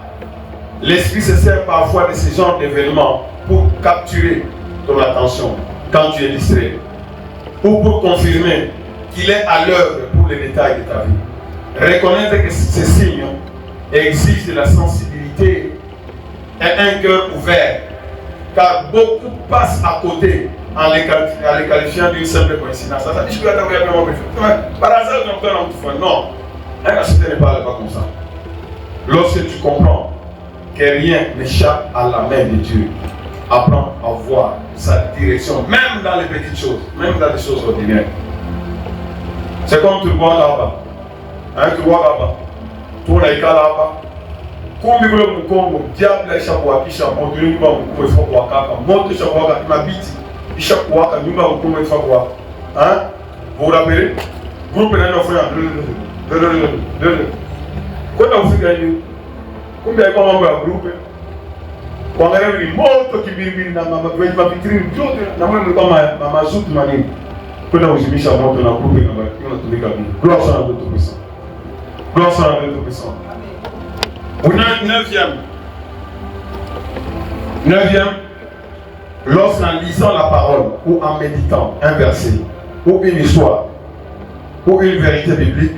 L'esprit se sert parfois de ce genre d'événements pour capturer ton attention quand tu es distrait, ou pour confirmer qu'il est à l'œuvre pour les détails de ta vie. Reconnaître que ces signes exigent de la sensibilité et un cœur ouvert, car beaucoup passent à côté en les qualifiant d'une simple coïncidence. Ça dit que tu vas t'envoyer un peu. Par hasard, tu as un peu. Non, un acheteur n'est pas comme ça. Lorsque tu comprends que rien n'échappe à la main de Dieu, apprends à voir sa direction, même dans les petites choses, même dans les choses ordinaires. C'est comme tu vois là-bas. Hein, tu vois là-bas. Tu vois là-bas. Comme tu vois le diable échappe à qui chaque monde, tu vas vous faire quoi car monte chaque fois qu'il m'habite, il chaque fois que nous va vous faire quoi. Hein? Vous vous rappelez? Groupe d'un enfant. Quand vous faites gagner, combien de membres à groupe? Quand on a une moto qui vient dans ma vitrine, je ne pas ma zoute manie. Quand on a mis sa moto dans le groupe, on a tous les cabines. Gloire soit à Dieu Tout-Puissant. Gloire soit à Dieu Tout-Puissant. Neuvième, lorsqu'en lisant la parole ou en méditant un verset ou une histoire ou une vérité biblique,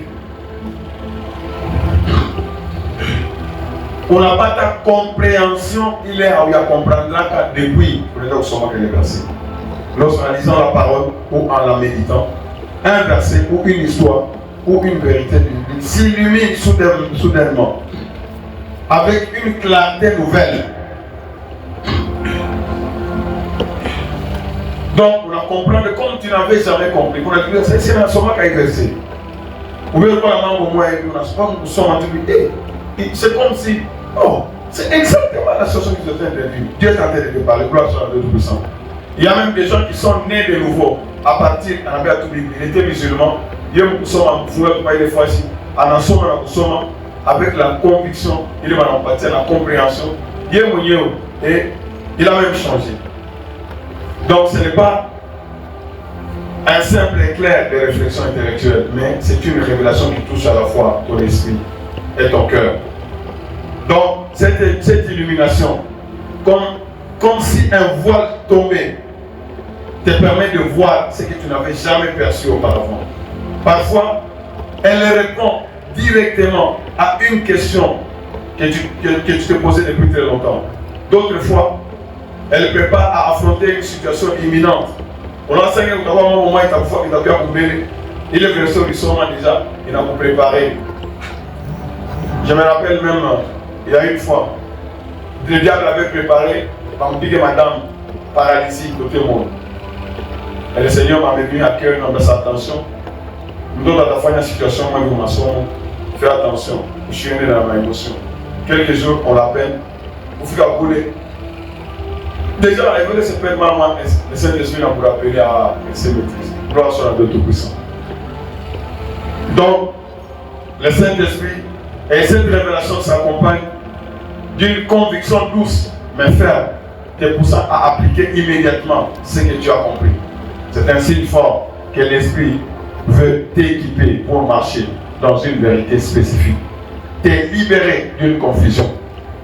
on n'a pas ta compréhension, il est à comprendre là depuis les versets. Lorsqu'en lisant la parole ou en la méditant, un verset ou une histoire ou une vérité biblique s'illumine soudainement avec une clarté nouvelle. Donc, on a compris comme tu n'avais jamais compris. On a dit, c'est un somme qui a exercé. Vous voyez quoi, la main au moins, on a souvent nous sommes en train de dire, c'est comme si, oh, c'est exactement la situation qui se fait interview. Dieu est en train de te parler, gloire soit à Dieu Tout-Puissant. Il y a même des gens qui sont nés de nouveau à partir de il était musulman. Il y a des fois avec la conviction, il va empathie, la compréhension. Et il a même changé. Donc ce n'est pas un simple éclair de réflexion intellectuelle, mais c'est une révélation qui touche à la fois ton esprit et ton cœur. Donc cette illumination, comme si un voile tombé, te permet de voir ce que tu n'avais jamais perçu auparavant. Parfois, elle répond directement à une question que tu te posais depuis très longtemps. D'autres fois, elle prépare à affronter une situation imminente. On a enseigné au moment où il est venu sur le sommet déjà, il a préparé. Je me rappelle même, il y a une fois, le diable avait préparé, on dit que madame paralysie côté monde. Et le Seigneur m'a venu à cœur dans sa attention. Nous devons avoir une situation, moi, vous m'assommes. Fais attention, je suis né dans ma émotion. Quelques jours, on l'appelle, vous faites à bouler. Déjà, il veut se faire maman, le Saint-Esprit n'a pas appelé à ses maîtrises. Gloire soit à Dieu Tout-Puissant. Donc, le Saint-Esprit et cette révélation s'accompagne d'une conviction douce, mais ferme, te poussant à appliquer immédiatement ce que tu as compris. C'est un signe fort que l'Esprit veut t'équiper pour marcher dans une vérité spécifique. T'es libéré d'une confusion.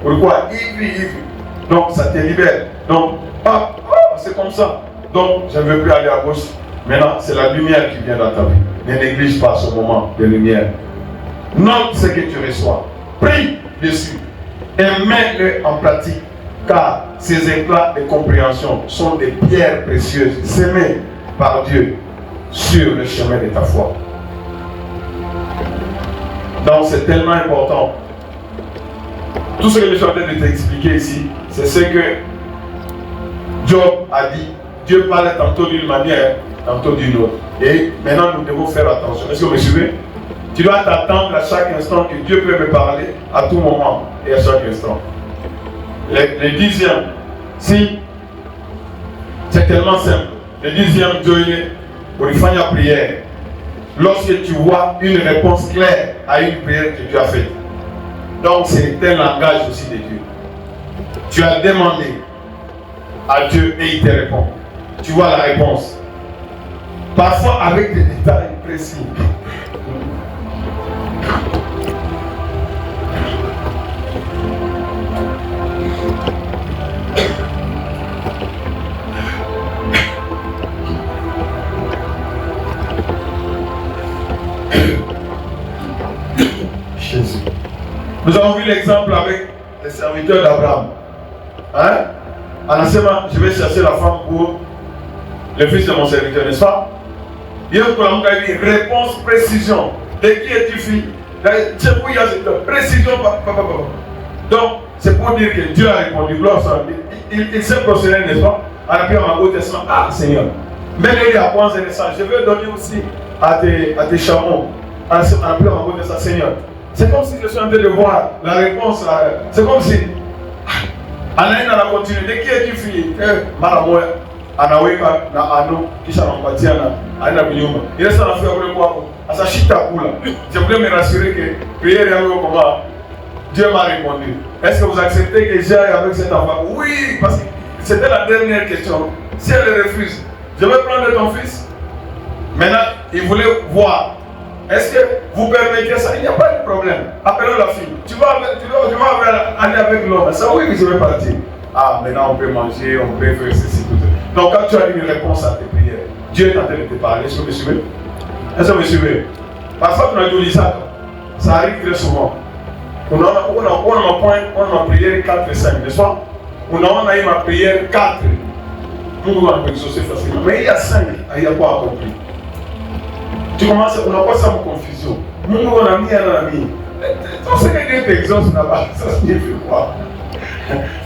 Pourquoi? Donc ça te libère. Donc, c'est comme ça. Donc, je ne veux plus aller à gauche. Maintenant, c'est la lumière qui vient dans ta vie. Ne néglige pas ce moment de lumière. Note ce que tu reçois. Prie dessus. Et mets-le en pratique. Car ces éclats de compréhension sont des pierres précieuses semées par Dieu sur le chemin de ta foi. Donc c'est tellement important. Tout ce que je suis en train de t'expliquer ici, c'est ce que Job a dit. Dieu parle tantôt d'une manière, tantôt d'une autre. Et maintenant nous devons faire attention. Est-ce que vous me suivez? Tu dois t'attendre à chaque instant que Dieu peut me parler à tout moment et à chaque instant. Le dixième, si c'est tellement simple. Le dixième, Dieu pour faire la prière. Lorsque tu vois une réponse claire à une prière que tu as faite. Donc c'est un langage aussi de Dieu. Tu as demandé à Dieu et il te répond. Tu vois la réponse. Parfois avec des détails précis. Jésus. Nous avons vu l'exemple avec les serviteurs d'Abraham. Hein? En enseignement, je vais chercher la femme pour le fils de mon serviteur, n'est-ce pas? Il y a une réponse, précision. De qui es-tu fille? Précision. Donc, c'est pour dire que Dieu a répondu. Il s'est procédé, n'est-ce pas? En appuyant à l'Ancien Testament. Ah, Seigneur. Mais il y a point de ça. Je veux donner aussi à tes chameaux. En appuyant à l'Ancien Testament, Seigneur. C'est comme si je suis en train de voir la réponse. C'est comme si. Anaïna la continue. De qui es-tu fille? Maramoya. Anaweka na ano kisha anampatia na aina kunyumba. Ile sana afika kule kwako. Asa shita kula. Je voulais me rassurer que prière yangu comment Dieu m'a répondu. Est-ce que vous acceptez que j'aille avec cet enfant? Oui, parce que c'était la dernière question. Si elle refuse, je vais prendre ton fils. Maintenant, il voulait voir. Est-ce que vous permettez ça? Il n'y a pas de problème. Appelons la fille. Tu vas aller avec l'homme. Ça, oui, je vais partir. Ah, maintenant on peut manger, on peut faire ceci, tout ça. Donc quand tu as une réponse à tes prières, Dieu est en train de te parler. Est-ce que vous me suivez? Est-ce que vous me suivez? Parfois, tu as dit ça. Ça arrive très souvent. On a ma prière 4 et 5, n'est-ce pas? On a eu ma prière 4. Nous on peut exaucer facilement. Mais il y a 5, il n'y a pas accompli. Tu commences, on a pas ça en confusion. Nous on a mis un ami. Tout ce que Dieu t'exauce là-bas, ça signifie quoi?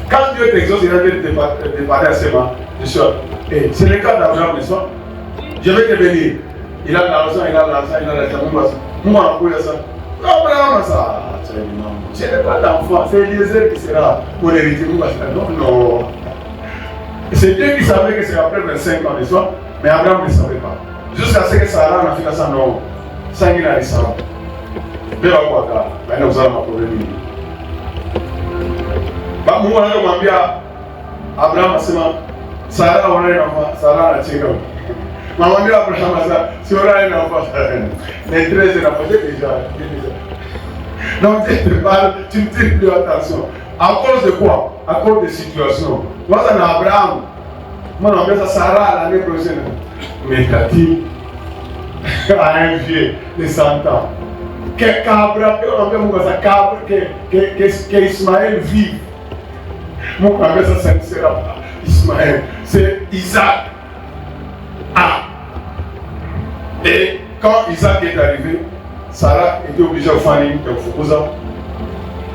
Quand Dieu t'exauce, il a dit de te parler à ses mains. C'est le cas d'Abraham, n'est-ce pas? Je vais te bénir. Il a de l'argent, il a de l'argent, il a de l'argent. Nous on a appris ça. Abraham, ça. Je n'ai pas d'enfant. C'est Eliezer qui sera pour hériter. Non. C'est Dieu qui savait que c'est après 25 ans d'histoire, mais Abraham ne savait pas. Jusqu'à ce que Sarah n'a fait ça, non. Ça, il a dit ça. Mais là, quoi, maintenant, vous allez m'apprendre. Bah, moi, je m'en viens. Abraham, c'est ma. Sarah, on a un enfant. Sarah, a tiré. Maman dit à Abraham, si on a un enfant, les 13 ans, déjà. Donc, tu te parles, tu ne tires plus attention. À cause de quoi? À cause des situations. Moi, c'est Abraham. Moi, on appelle ça Sarah l'année prochaine. Mais Cathy a un vieux de 100 ans. Que Cabra, on appelle ça Cabra, que Ismaël vive. Moi, on appelle ça Ismaël. C'est Isaac. Ah. Et quand Isaac est arrivé, Sarah était obligée de faire une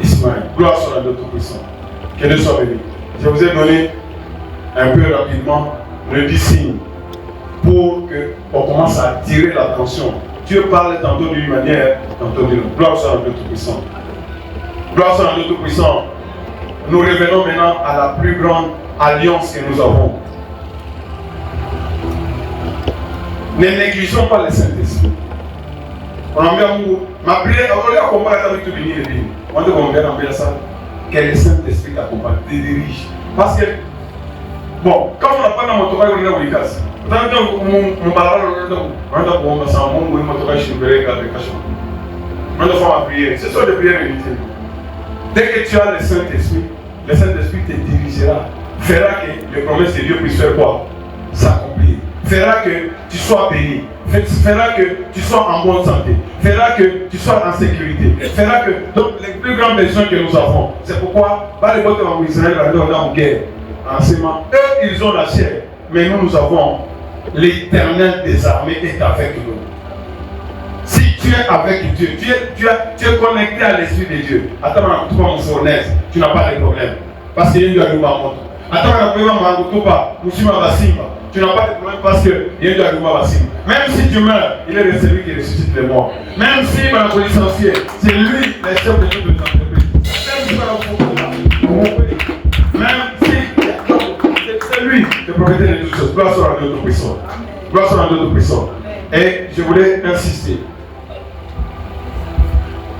Ismaël. Gloire soit à notre puissant. Que Dieu soit béni. Je vous ai donné un peu rapidement le 10 signes pour qu'on commence à attirer l'attention. Dieu parle tantôt d'une manière, tantôt d'une autre. Gloire soit à notre puissant. Gloire soit à notre puissant. Nous revenons maintenant à la plus grande alliance que nous avons. Ne négligeons pas le Saint-Esprit. On a mis ma prière, on va combattre avec tout le monde. On doit bien ça. Que le Saint-Esprit t'accompagne, te dirige. Parce que, bon, quand on n'a pas dans mon travail, on est dans les cases. Tant que mon parole, on doit passer un monde où mon travail, je suis verré avec les cachets. On doit faire ma prière. Ce sont des prières inutiles. Dès que tu as le Saint-Esprit te dirigera, fera que les promesses de Dieu puissent faire quoi? S'accomplir. Fera que tu sois béni. Fera que tu sois en bonne santé. Fera que tu sois en sécurité. Fera que. Donc, les plus grands besoins que nous avons, c'est pourquoi, par les bottes en Israël, on est en guerre. En ce moment, eux, ils ont la chair. Mais nous avons l'Éternel des armées est avec nous. Si tu es avec Dieu, tu es connecté à l'Esprit de Dieu. Attends, tu vas mon fournaise, tu n'as pas de problème. Parce qu'il y a eu un moto. Attends, tu vas tu n'as pas de problème parce qu'il y a eu un même si tu meurs, il est celui qui ressuscite les morts. Même si il va le licencier, c'est lui le chef de toute l'entreprise. Même si il va le même si c'est lui le propriétaire de toutes choses. Gloire soit à notre puissant. Gloire soit à notre puissant. Et je voulais insister.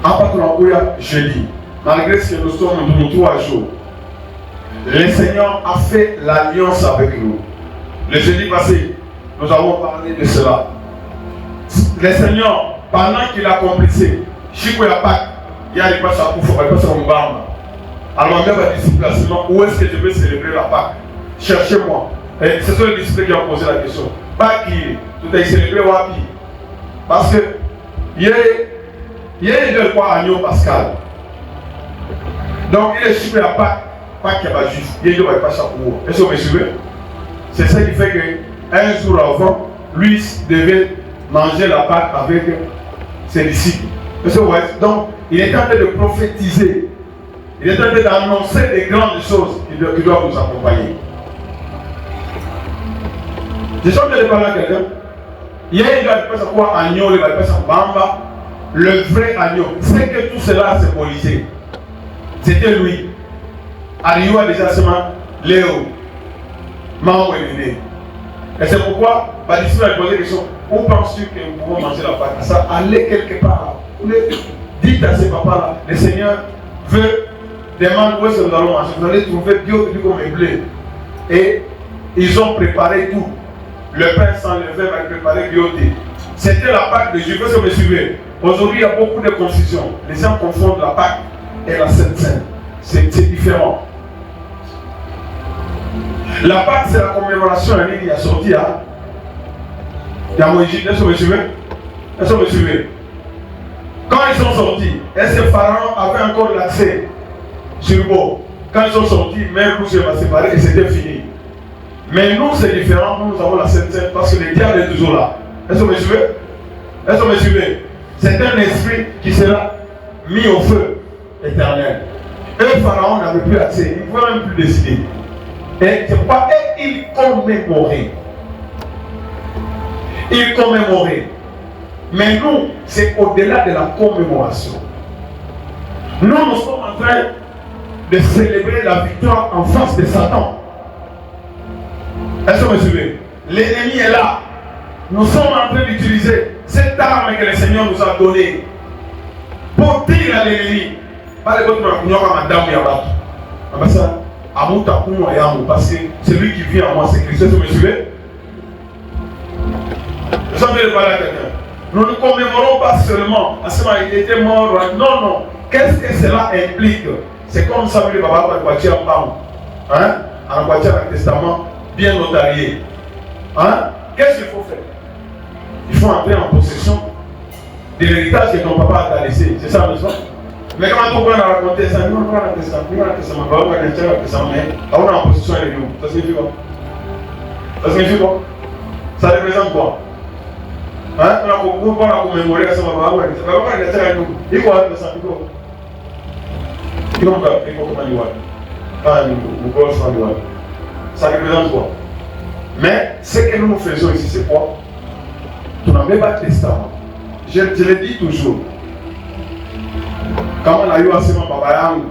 En partant jeudi, malgré ce que nous sommes dans 3 jours, le Seigneur a fait l'alliance avec nous. Le jeudi passé, nous avons parlé de cela. Le Seigneur, pendant qu'il accomplissait, Chico et Pâques, il y a des passes à Koufou, il passe à Mbamba. Alors, on va disciple où est-ce que je vais célébrer la Pâques? Cherchez-moi. Et ce sont les disciples qui ont posé la question. Pas qui tout est célébré Wapi. Parce que, il y a de quoi Agneau Pascal. Donc, il est Chico et Pâques qui est juste. Il y a de quoi passer à Koufou. Est-ce que vous me suivez? C'est ça qui fait qu'un jour avant, lui devait manger la Pâque avec ses disciples. Donc, il est en train de prophétiser. Il est en train d'annoncer des grandes choses qui doivent nous accompagner. Je suis en train de parler à quelqu'un. Hier, il va passer quoi? Agneau, il va passer Bamba. Le vrai agneau. C'est que tout cela symbolisé. C'était lui. Agneau a déjà seulement Léo. Maman est né. Et c'est pourquoi, Badissi m'a posé la question, où penses-tu que nous pouvons manger la Pâque? Ça, allez quelque part. Dites à ces papas-là, le Seigneur veut, demande où est-ce que nous allons manger. Vous allez trouver bio comme un blé. Et ils ont préparé tout. Le pain sans levain va être préparé bioté. C'était la Pâque de Dieu. Vous pouvez me suivre. Aujourd'hui, il y a beaucoup de confusion. Les gens confondent la Pâque et la Sainte Seine. C'est différent. La Pâque, c'est la commémoration à l'île qui a sorti à Moïse. Est-ce que vous me suivez? Est-ce que vous me suivez? Quand ils sont sortis, est-ce que Pharaon avait encore l'accès sur le bord? Quand ils sont sortis, même Rouge va séparer et c'était fini. Mais nous, c'est différent. Nous avons la Sainte Seine parce que le diable est toujours là. Est-ce que vous me suivez? Est-ce que vous me suivez? C'est un esprit qui sera mis au feu éternel. Et Pharaon n'avait plus accès. Il ne pouvait même plus décider. Et c'est pourquoi il commémorait. Il commémorait. Mais nous, c'est au-delà de la commémoration. Nous sommes en train de célébrer la victoire en face de Satan. Est-ce que vous me suivez? L'ennemi est là. Nous sommes en train d'utiliser cette arme que le Seigneur nous a donnée pour dire à l'ennemi. Pas les autres, madame Yabat. Parce que celui qui vient à moi, c'est Christ. Est-ce que vous me suivez? Vous savez parler à quelqu'un. Nous ne commémorons pas seulement. À ce moment, il était mort. Non, non. Qu'est-ce que cela implique? C'est comme ça que le papa a voiture en parle. Hein? En voiture un testament bien notarié. Hein? Qu'est-ce qu'il faut faire? Il faut entrer en possession de l'héritage que ton papa t'a laissé. C'est ça, n'est-ce pas? Mais comment on peut raconter ça? Nous, on a un testament. Nous, on a un testament. On a un testament. Mais on est en possession avec nous. Ça signifie quoi? Ça signifie quoi? Ça représente quoi? Hein? On a commémoré à ce moment-là. On a un testament avec nous. Il faut un testament. Ça représente quoi? Mais ce que nous faisons ici, c'est quoi? Tu n'as même pas de testament. Je le dis toujours. Quand on a eu assez de babayang,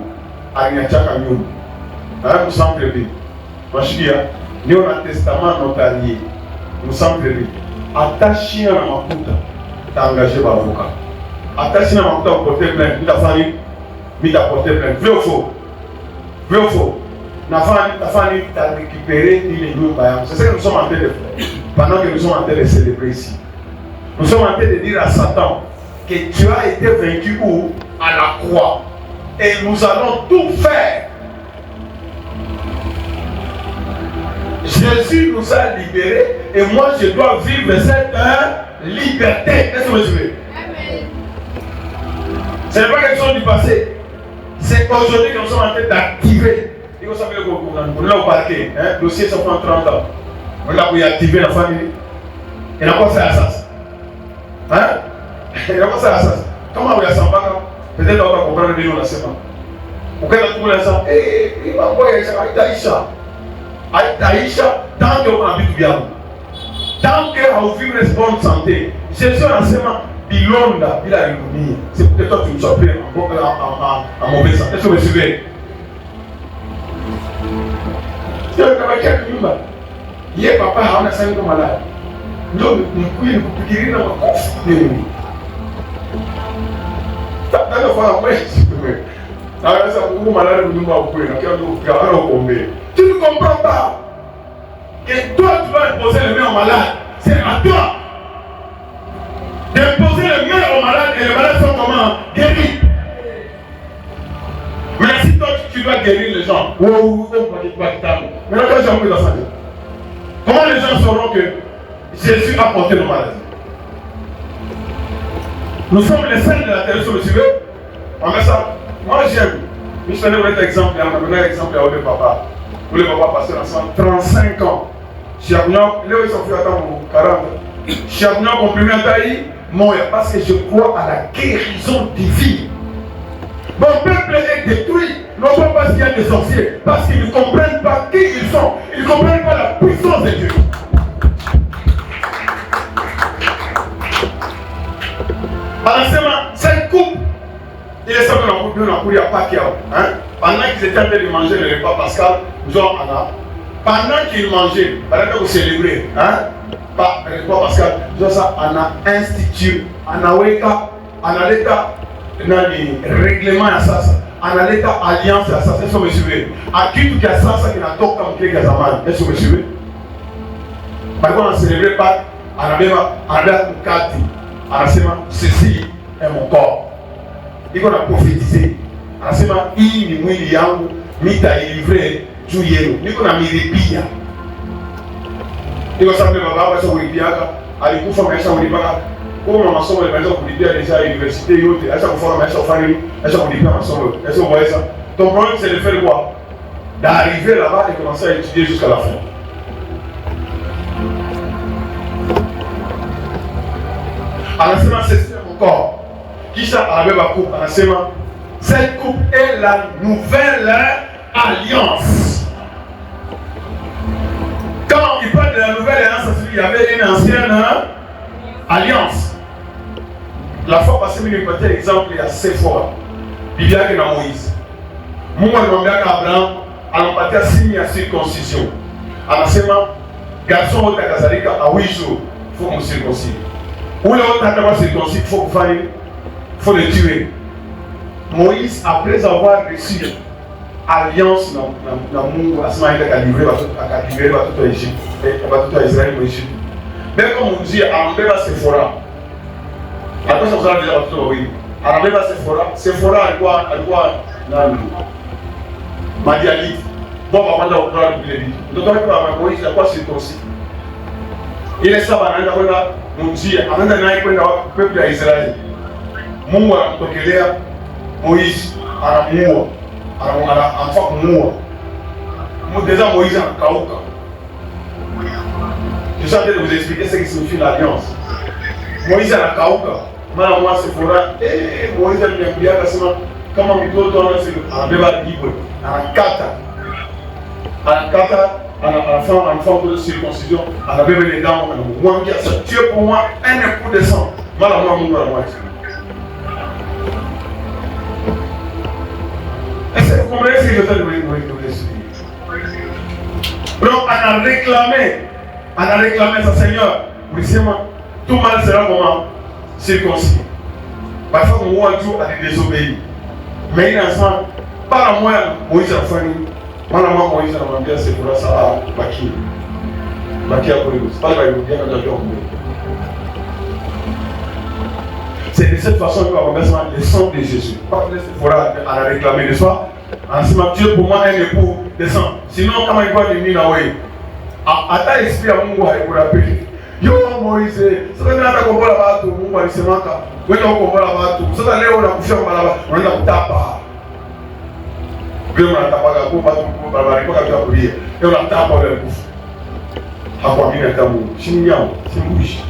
à Niachaka Nyoum, nous sommes prévus. Moi je dis, nous avons un testament notarié. Nous sommes prévus. Attaché à la maputa, tu as engagé par l'avocat. Attaché à la maputa, tu as porté plainte. Tu as porté plainte. Vrai ou faux? Vrai ou faux? Ta famille t'a récupéré les loups. C'est ce que nous sommes en train de faire. Pendant que nous sommes en train de célébrer ici. Nous sommes en train de dire à Satan que tu as été vaincu où? À la croix. Et nous allons tout faire. Jésus nous a libérés et moi je dois vivre cette liberté. Est-ce que vous suivez? Ce n'est pas quelque chose du passé. C'est aujourd'hui que nous sommes en train d'activer. Il faut savoir qu'on est là au parquet. Le dossier ça prend 30 ans. On est là pour y activer la famille. Et n'a pas fait à ça. Hein? Il n'a pas fait à ça. Comment vous y a ça? Peut-être qu'on va comprendre mieux la semaine. Pourquoi on a ça? Il va voir Aïcha. Aïcha, tant qu'on habite bien. Tant qu'on vit une bonne santé. Jésus a enseignement. Bilonda, il a une. C'est peut-être toi que tu me surprends en mauvais sens. Est-ce que vous me suivez? Il y a papa, on a 5 ans malade. Donc, nous pouvons nous guérir dans le coffre. Dans le fond, après, alors ça vous malade, vous nous avons tu ne comprends pas que toi tu vas imposer les mains au malade. C'est à toi d'imposer les mains au malade et les malades sont comment? Guéris. Mais si toi tu dois guérir les gens, maintenant quand j'ai envie de ça, comment les gens sauront que Jésus a porté nos maladies? Nous sommes les seuls de la terre, vous me suivez? On met ça. Moi j'aime. Je vais donner un exemple. On va donner un exemple à votre papa. Vous les papa passer ensemble 35 ans. Chiabounia, là ils sont fait attendre 40. Chiabounia comprimé à taille, Moya, parce que je crois à la guérison divine. Mon peuple est détruit, non pas parce qu'il y a des sorciers, parce qu'ils ne comprennent pas qui ils sont. Ils ne comprennent pas la puissance de Dieu. Alors, cette coupe, il est sorti dans la coupe, il n'y a pas qu'il y a. Pendant qu'ils étaient en train de manger le repas pascal, genre Anna, pendant qu'ils mangeaient, pendant que vous célébrez, pas le repas pascal, genre ça, Anna institue, Anna weka, Anna l'état, dans les règlements à ça, Anna l'état alliance à ça, est-ce que vous me suivez? À qui tout cas ça, qui n'a pas comme quelqu'un zaman, est-ce que vous me suivez? Par contre, on ne célébrait pas, Anna Kati, Anna ceci est mon corps. Il va prophétiser. Anasema hii ni mwili yangu nitailivre juu yenu. Niko na milipia. Niko sababu baba basi kulipiaka alikufa maisha kulipaka. Kwa masomo yanaweza kulipia deja université yote. Acha kufanya maisha ufanye, acha kulipia masomo. Est-ce que vous voyez ça? Ton problème c'est de faire quoi? D'arriver là-bas et commencer à étudier jusqu'à la fin. Anasema c'est mon corps. Qui ça a la coupe? Anasema cette coupe est la nouvelle alliance. Quand il parle de la nouvelle alliance, il y avait une ancienne alliance. La fois passée, il y a un exemple, il y a 7 fois. Il y a que Moïse. Moi, je m'en vais à Abraham, à l'empathie signe à circoncision. Anasema, garçon au Takazalika à 8 jours, il faut qu'on circoncis. Ou l'autre a circoncis, il faut le tuer. Moïse, après avoir reçu alliance dans le monde, à ce moment-là, il a livré tout l'Égypte, tout Israël ou l'Égypte. Mais comme on dit, Arambé va Sephora. Après, ça va dire tout oui. Arambé va Sephora. Sephora, elle doit dans le Madianite. Bon, on va prendre le Lévi. Donc, Moïse, il a quoi circoncis. Il est ça, on dit, avant d'aller pour le peuple d'Israël, Moua, Moïse, Aramoua, Enfant Moua. Déjà, Moïse en Kaouka. Je suis en train de vous expliquer ce qui signifie l'alliance. Moïse en Kaouka. Maintenant, moi, c'est pour là. Et Moïse a bien prié, comment on peut tourner, c'est en débat libre, en Kata. En Kata. En forme de circoncision, on avait les dents, on dit ça, tu es pour moi un époux de sang. Mal à moi, mon moitié. Est-ce que vous comprenez ce que je veux vous expliquer? Donc, on a réclamé sa Seigneur, tout mal sera comment circoncis. Parfois, mon roi Dieu a désobéi. Mais il a ça, par la moi, Moïse a fait. Moi, Moïse a bien c'est pour ça à Baki. Baki a connu. C'est pas le bien quand j'ai oublié. C'est de cette façon que nous avons le sang de Jésus. Pas que c'est pour la réclamer de soi. En ce moment, Dieu pour moi un époux de sang. Sinon, comment il va devenir là où à ta esprit à mon roi, il vous rappelle. Yo Moïse, c'est que nous avons compris là-bas tout. Mon roi, il se manque. Nous avons compris là-bas tout. C'est que là où on a couché là-bas, on a tapé. On a tapé la coupe, on a tapé la coupe, et on a tapé la coupe. Akwa mini atamu, chiminyao, simbushi.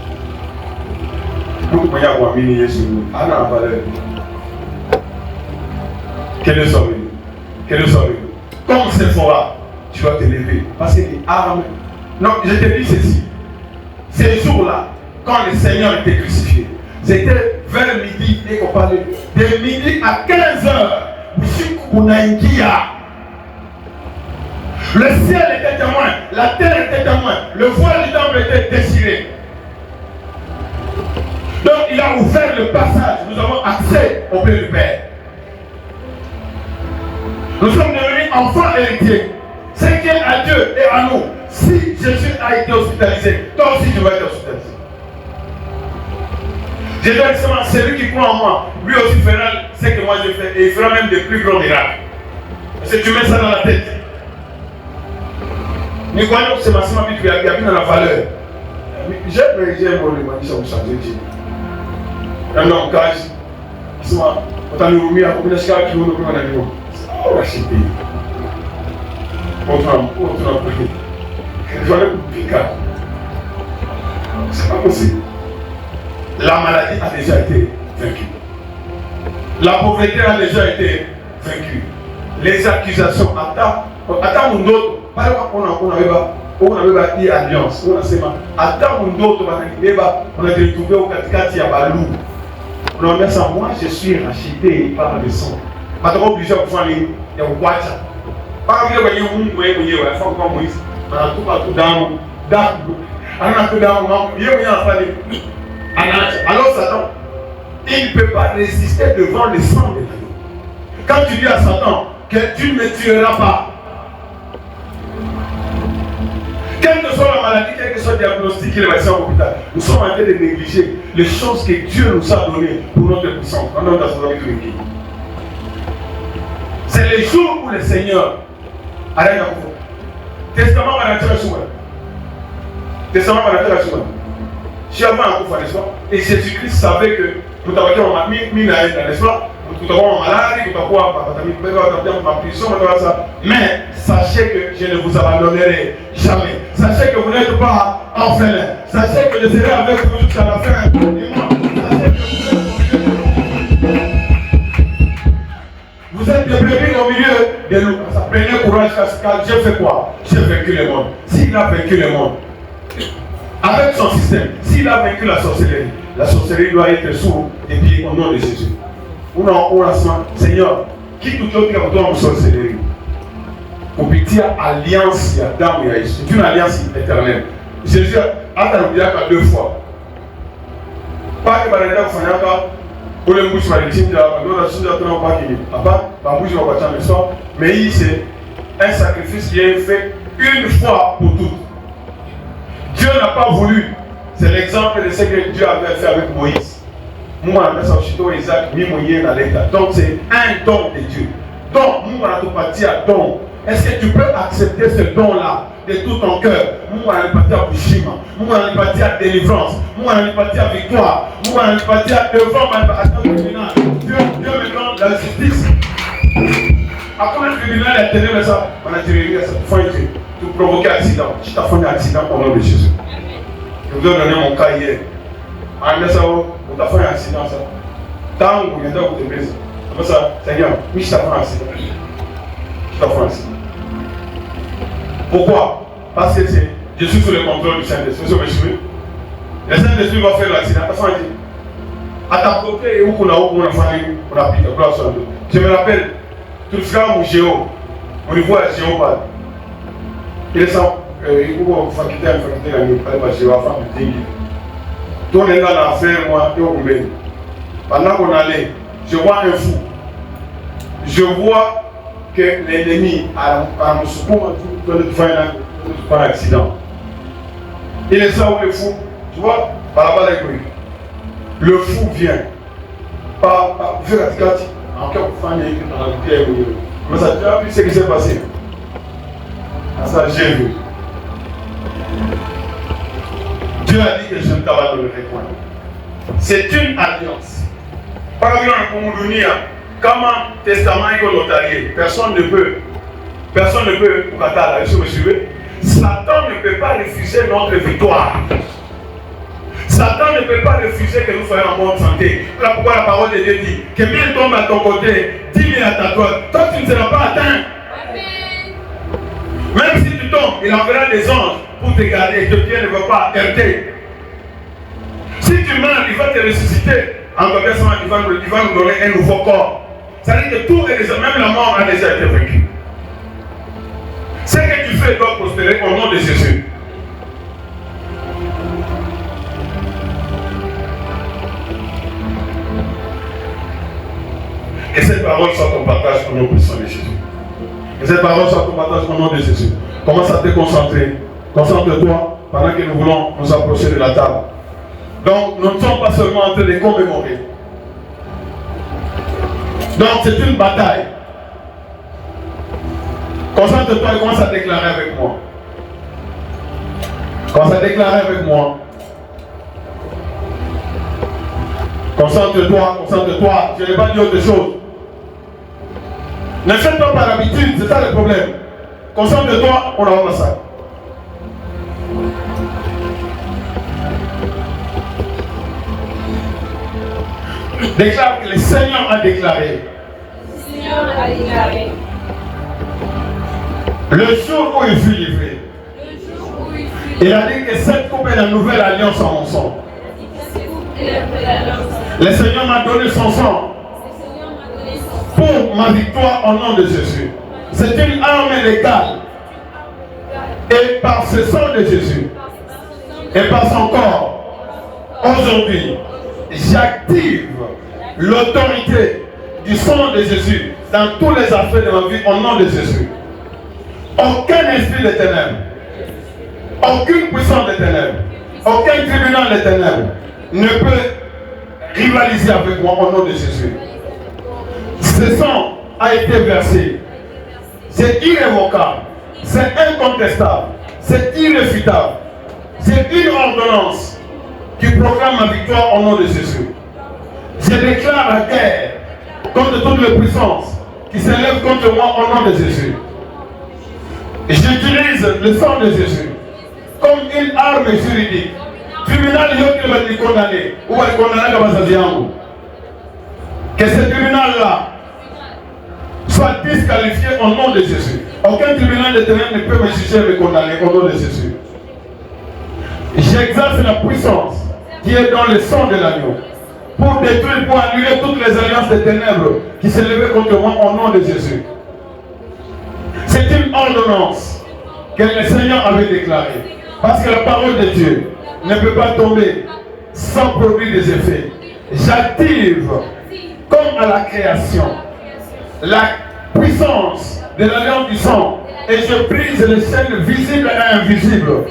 Mtu mwenye akwa mini Yesu, ana valeur. Quel est son Comme c'est fort, tu dois te lever. Parce que les armes. Non, je te dis ceci. Ces jours-là, quand le Seigneur était crucifié, c'était vers midi et qu'on parlait. De midi à 15h, le ciel était témoin, la terre était témoin, le voile du temple était déchiré. Donc il a ouvert le passage, nous avons accès au Père du Père. Nous sommes devenus enfants héritiers. Ce qui est à Dieu et à nous. Si Jésus a été hospitalisé, toi aussi tu vas être hospitalisé. Je dois dire seulement, celui qui croit en moi, lui aussi fera ce que moi j'ai fait et il fera même des plus grands miracles. Parce que tu mets ça dans la tête. Nous croyons que c'est ma semaine qui a mis dans la valeur. J'aime mon émotion, vous savez, Dieu. Un homme cache, on t'a mis à combien de cas qui vont nous prendre un niveau. On va acheter. On va prier. Je vais aller pour piquer. C'est pas possible. La maladie a déjà été vaincue. La pauvreté a déjà été vaincue. Les accusations, attends mon autre. Par exemple, on avait bâti alliance. On a dit, attends mon autre, on a retrouvé au Katikati à Balou. On a dit ça, moi je suis racheté par le sang. Pas trop obligé de faire les Wacha. Par exemple, il y a un moyen, il y a un fond comme Moïse. On a tout dans. On a tout dans. Il y a un fallait. Alors Satan, il ne peut pas résister devant le sang de l'agneau. Quand tu dis à Satan que tu ne me tueras pas, quelle que soit la maladie, quel que soit le diagnostic qu'il va essayer en hôpital, nous sommes en train de négliger les choses que Dieu nous a données pour notre puissance. C'est le jour où le Seigneur arrête à vous. Testament va la souvent. Testament va la souvent. J'avais un coup, n'est-ce pas? Et Jésus-Christ savait que nous avons mis n'est-ce pas? Nous avons malade, nous avons ma prison, mais sachez que je ne vous abandonnerai jamais. Sachez que vous n'êtes pas orphelin. Sachez que je serai avec vous jusqu'à la fin du mois. Vous êtes des brebis au milieu de loups. Prenez courage car Dieu fait quoi? J'ai vaincu le monde. S'il a vaincu le monde, avec son système, s'il a vaincu la sorcellerie doit être sous les pieds au nom de Jésus. On a Seigneur, qui tout autre qui a besoin de sorcellerie. Pour petit alliance, il y a d'âme et c'est une alliance éternelle. Jésus a oublié 2 fois. Pas que Barenda Fanyaka, ou le bouche maritime, mais c'est un sacrifice qui est fait une fois pour toutes. Dieu n'a pas voulu. C'est l'exemple de ce que Dieu avait fait avec Moïse. Donc c'est un don de Dieu. Donc, don. Est-ce que tu peux accepter ce don-là de tout ton cœur? Moi, je vais à Bushima. Moi, je vais à délivrance. Moi, je vais à victoire. Moi, je vais à devant ma tribunal. Dieu me donne la justice. Après le tribunal, il a tenu ça. On a dit, tu provoques un accident. Je t'ai fait un accident au nom de Jésus. Je vous ai donné mon cas hier. On a fait un accident. Tant que vous êtes dans votre maison. Ça, Seigneur, oui, je t'ai fait un accident. Je t'ai fait un accident. Pourquoi? Parce que je suis sous le contrôle du Saint-Esprit. Le Saint-Esprit va faire l'accident. À ta côté, où on a fait, on a pris la place sur le dos. Je me rappelle, tout le frère Géo, au niveau de Géo, il est sans. Il faut faculté la nuit, il va faire du dingue. Tout le monde a fait, moi, et au Bénin. Pendant qu'on allait, je vois un fou. Je vois que l'ennemi a un secours par accident. Il est ça où le fou, tu vois, par là-bas le fou vient. Par Viratikati, encore famille dans la terre. Mais ça, tu as vu ce qui s'est passé. Ça, j'ai vu. Dieu a dit que je ne t'avais donné point. C'est une alliance. Par exemple, pour nous donner, comment testament est notarié, personne ne peut vous suivez. Satan ne peut pas refuser notre victoire. Satan ne peut pas refuser que nous soyons en bonne santé. Voilà pourquoi la parole de Dieu dit que bien tombe à ton côté, 10 000 à ta droite, toi tu ne seras pas atteint. Même si tu tombes, il enverra des anges pour te garder et que Dieu ne va pas heurter. Si tu meurs, il va te ressusciter. En tout cas, il va nous donner un nouveau corps. Ça veut dire que tout est déjà, même la mort a déjà été vaincue. Ce que tu fais doit prospérer au nom de Jésus. Que cette parole soit ton partage au nom de Jésus. Que cette parole soit ton partage au nom de Jésus. Commence à te concentrer. Concentre-toi pendant que nous voulons nous approcher de la table. Donc, nous ne sommes pas seulement en train de commémorer. Donc, c'est une bataille. Concentre-toi et commence à déclarer avec moi. Commence à déclarer avec moi. Concentre-toi, concentre-toi. Je n'ai pas dit autre chose. Ne faites pas par habitude, c'est ça le problème. Concentre-toi, on a ça. Déclare que le Seigneur a déclaré. Le Seigneur a déclaré. Le jour où il fut livré. Il a dit que cette coupe est la nouvelle alliance en mon sang. Le Seigneur m'a donné son sang pour ma victoire au nom de Jésus. C'est une arme légale. Et par ce sang de Jésus et par son corps, aujourd'hui, j'active l'autorité du sang de Jésus dans tous les affaires de ma vie au nom de Jésus. Aucun esprit de ténèbres, aucune puissance de ténèbres, aucun tribunal de ténèbres ne peut rivaliser avec moi au nom de Jésus. Ce sang a été versé. C'est irrévocable, c'est incontestable, c'est irréfutable. C'est une ordonnance qui proclame ma victoire au nom de Jésus. Je déclare la guerre contre toutes les puissances qui s'élèvent contre moi au nom de Jésus. J'utilise le sang de Jésus comme une arme juridique. Tribunal qui va être condamné ou va être condamné comme que ce tribunal-là soit disqualifié au nom de Jésus. Aucun tribunal de ténèbres ne peut me juger et me condamner au nom de Jésus. J'exerce la puissance qui est dans le sang de l'agneau pour détruire, pour annuler toutes les alliances des ténèbres qui s'élevaient contre moi au nom de Jésus. C'est une ordonnance que le Seigneur avait déclarée. Parce que la parole de Dieu ne peut pas tomber sans produire des effets. J'active, comme à la création, la puissance de l'alliance du sang et je brise les chaînes visibles et invisibles.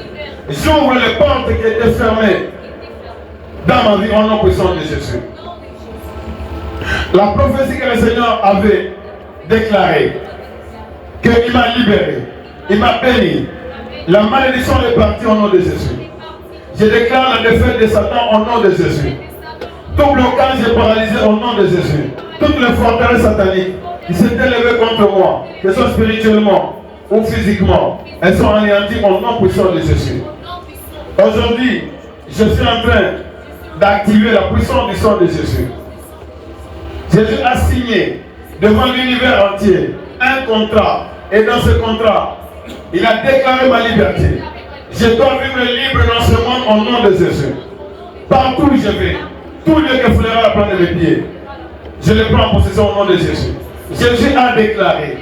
J'ouvre les portes qui étaient fermées dans ma vie au nom puissant de Jésus. La prophétie que le Seigneur avait déclarée, qu'il m'a libéré, il m'a béni. La malédiction est partie au nom de Jésus. Je déclare la défaite de Satan au nom de Jésus. Tout blocage est paralysé au nom de Jésus. Toutes les forteresses sataniques qui s'étaient levées contre moi, que ce soit spirituellement ou physiquement, elles sont anéanties au nom puissant de Jésus. Aujourd'hui, je suis en train d'activer la puissance du sang de Jésus. Jésus a signé devant l'univers entier un contrat. Et dans ce contrat, il a déclaré ma liberté. Je dois vivre libre dans ce monde au nom de Jésus. Partout où je vais, tout lieu que fleura la plante de mes pieds, je le prends en possession au nom de Jésus. Jésus a déclaré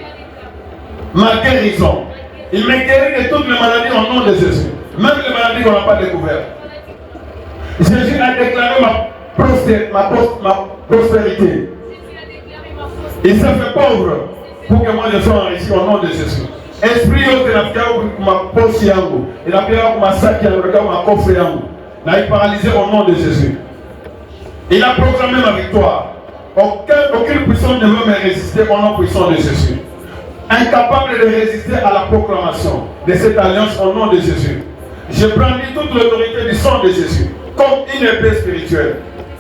ma guérison. Il m'a guéri de toutes les maladies au nom de Jésus. Même les maladies qu'on n'a pas découvertes. Jésus a déclaré ma prospérité. Il s'est fait pauvre pour que moi je sois enrichi au nom de Jésus. Esprit yote nafikia kuma posi yangu, inafikia kuma saki yangu, kuma coffre yangu, na il paralysé au nom de Jésus. Il a proclamé ma victoire. Aucune puissance ne veut me résister au nom puissant de Jésus. Incapable de résister à la proclamation de cette alliance au nom de Jésus. Je brandis toute l'autorité du sang de Jésus comme une épée spirituelle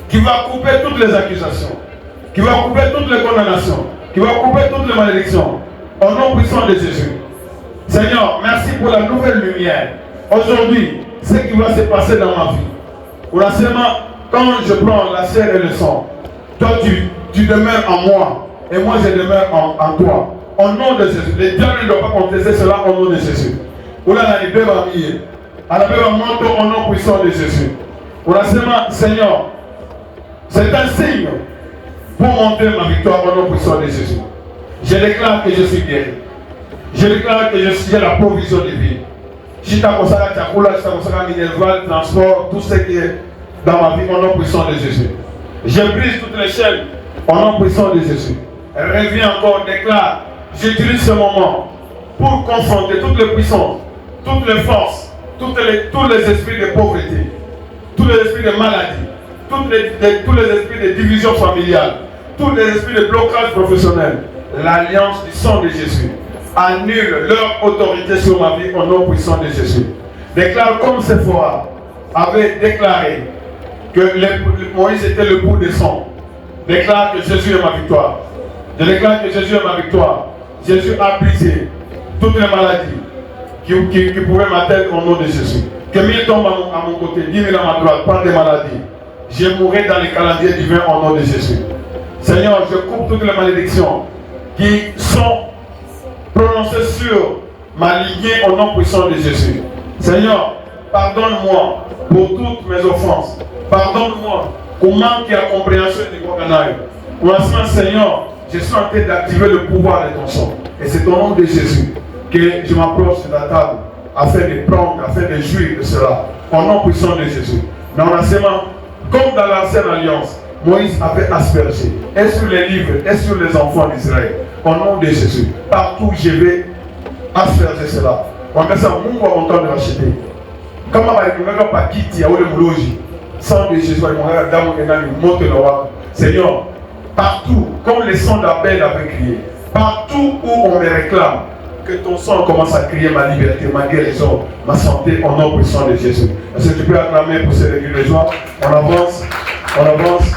qui va couper toutes les accusations, qui va couper toutes les condamnations, qui va couper toutes les malédictions au nom puissant de Jésus. Seigneur, merci pour la nouvelle lumière. Aujourd'hui, ce qui va se passer dans ma vie. Pour la seulement, quand je prends la chair et le sang, toi tu demeures en moi et moi je demeure en toi. Au nom de Jésus. Les diables ne doivent pas contester cela au nom de Jésus. Pour la libérer à la manteau au nom puissant de Jésus. Pour la seulement, Seigneur, c'est un signe pour montrer ma victoire au nom puissant de Jésus. Je déclare que je suis guéri. Je déclare que je suis la provision de vie. Chita Kosaka Tchakoula, Chita Kosaka Minerval, transport, tout ce qui est dans ma vie au nom puissant de Jésus. Je brise toutes les chaînes au nom puissant de Jésus. Reviens encore, déclare, j'utilise ce moment pour confronter toutes les puissances, toutes les forces, tous les esprits de pauvreté, tous les esprits de maladie, tous les esprits de division familiale, tous les esprits de blocage professionnel. L'alliance du sang de Jésus annule leur autorité sur ma vie au nom puissant de Jésus. Déclare comme Séphora avait déclaré que Moïse était le bout de sang. Déclare que Jésus est ma victoire. Je déclare que Jésus est ma victoire. Jésus a brisé toutes les maladies qui pouvaient m'atteindre au nom de Jésus. Que 1000 tombent à mon côté, 10 000 à ma droite, pas de maladies. Je mourrai dans les calendriers divins au nom de Jésus. Seigneur, je coupe toutes les malédictions qui sont prononcées sur ma lignée au nom puissant de Jésus. Seigneur, pardonne-moi pour toutes mes offenses. Pardonne-moi pour manque de compréhension du canal. Pour l'instant, Seigneur, je suis en train d'activer le pouvoir de ton sang. Et c'est au nom de Jésus que je m'approche de la table afin de prendre, afin de jouir de cela. Au nom puissant de Jésus. Dans l'enseignement, comme dans l'ancienne alliance, Moïse avait aspergé, et sur les livres, et sur les enfants d'Israël, au nom de Jésus. Partout où je vais asperger cela. On met ça, on va entendre racheter. Comme on va pas quitter, on va moulogi. Sang de Jésus, on va dans le monte le roi. Seigneur, partout, comme le sang d'Abel avait crié, partout où on me réclame, que ton sang commence à crier ma liberté, ma guérison, ma santé, au nom puissant de Jésus. Est-ce que tu peux acclamer pour ces régules de joie? On avance, on avance.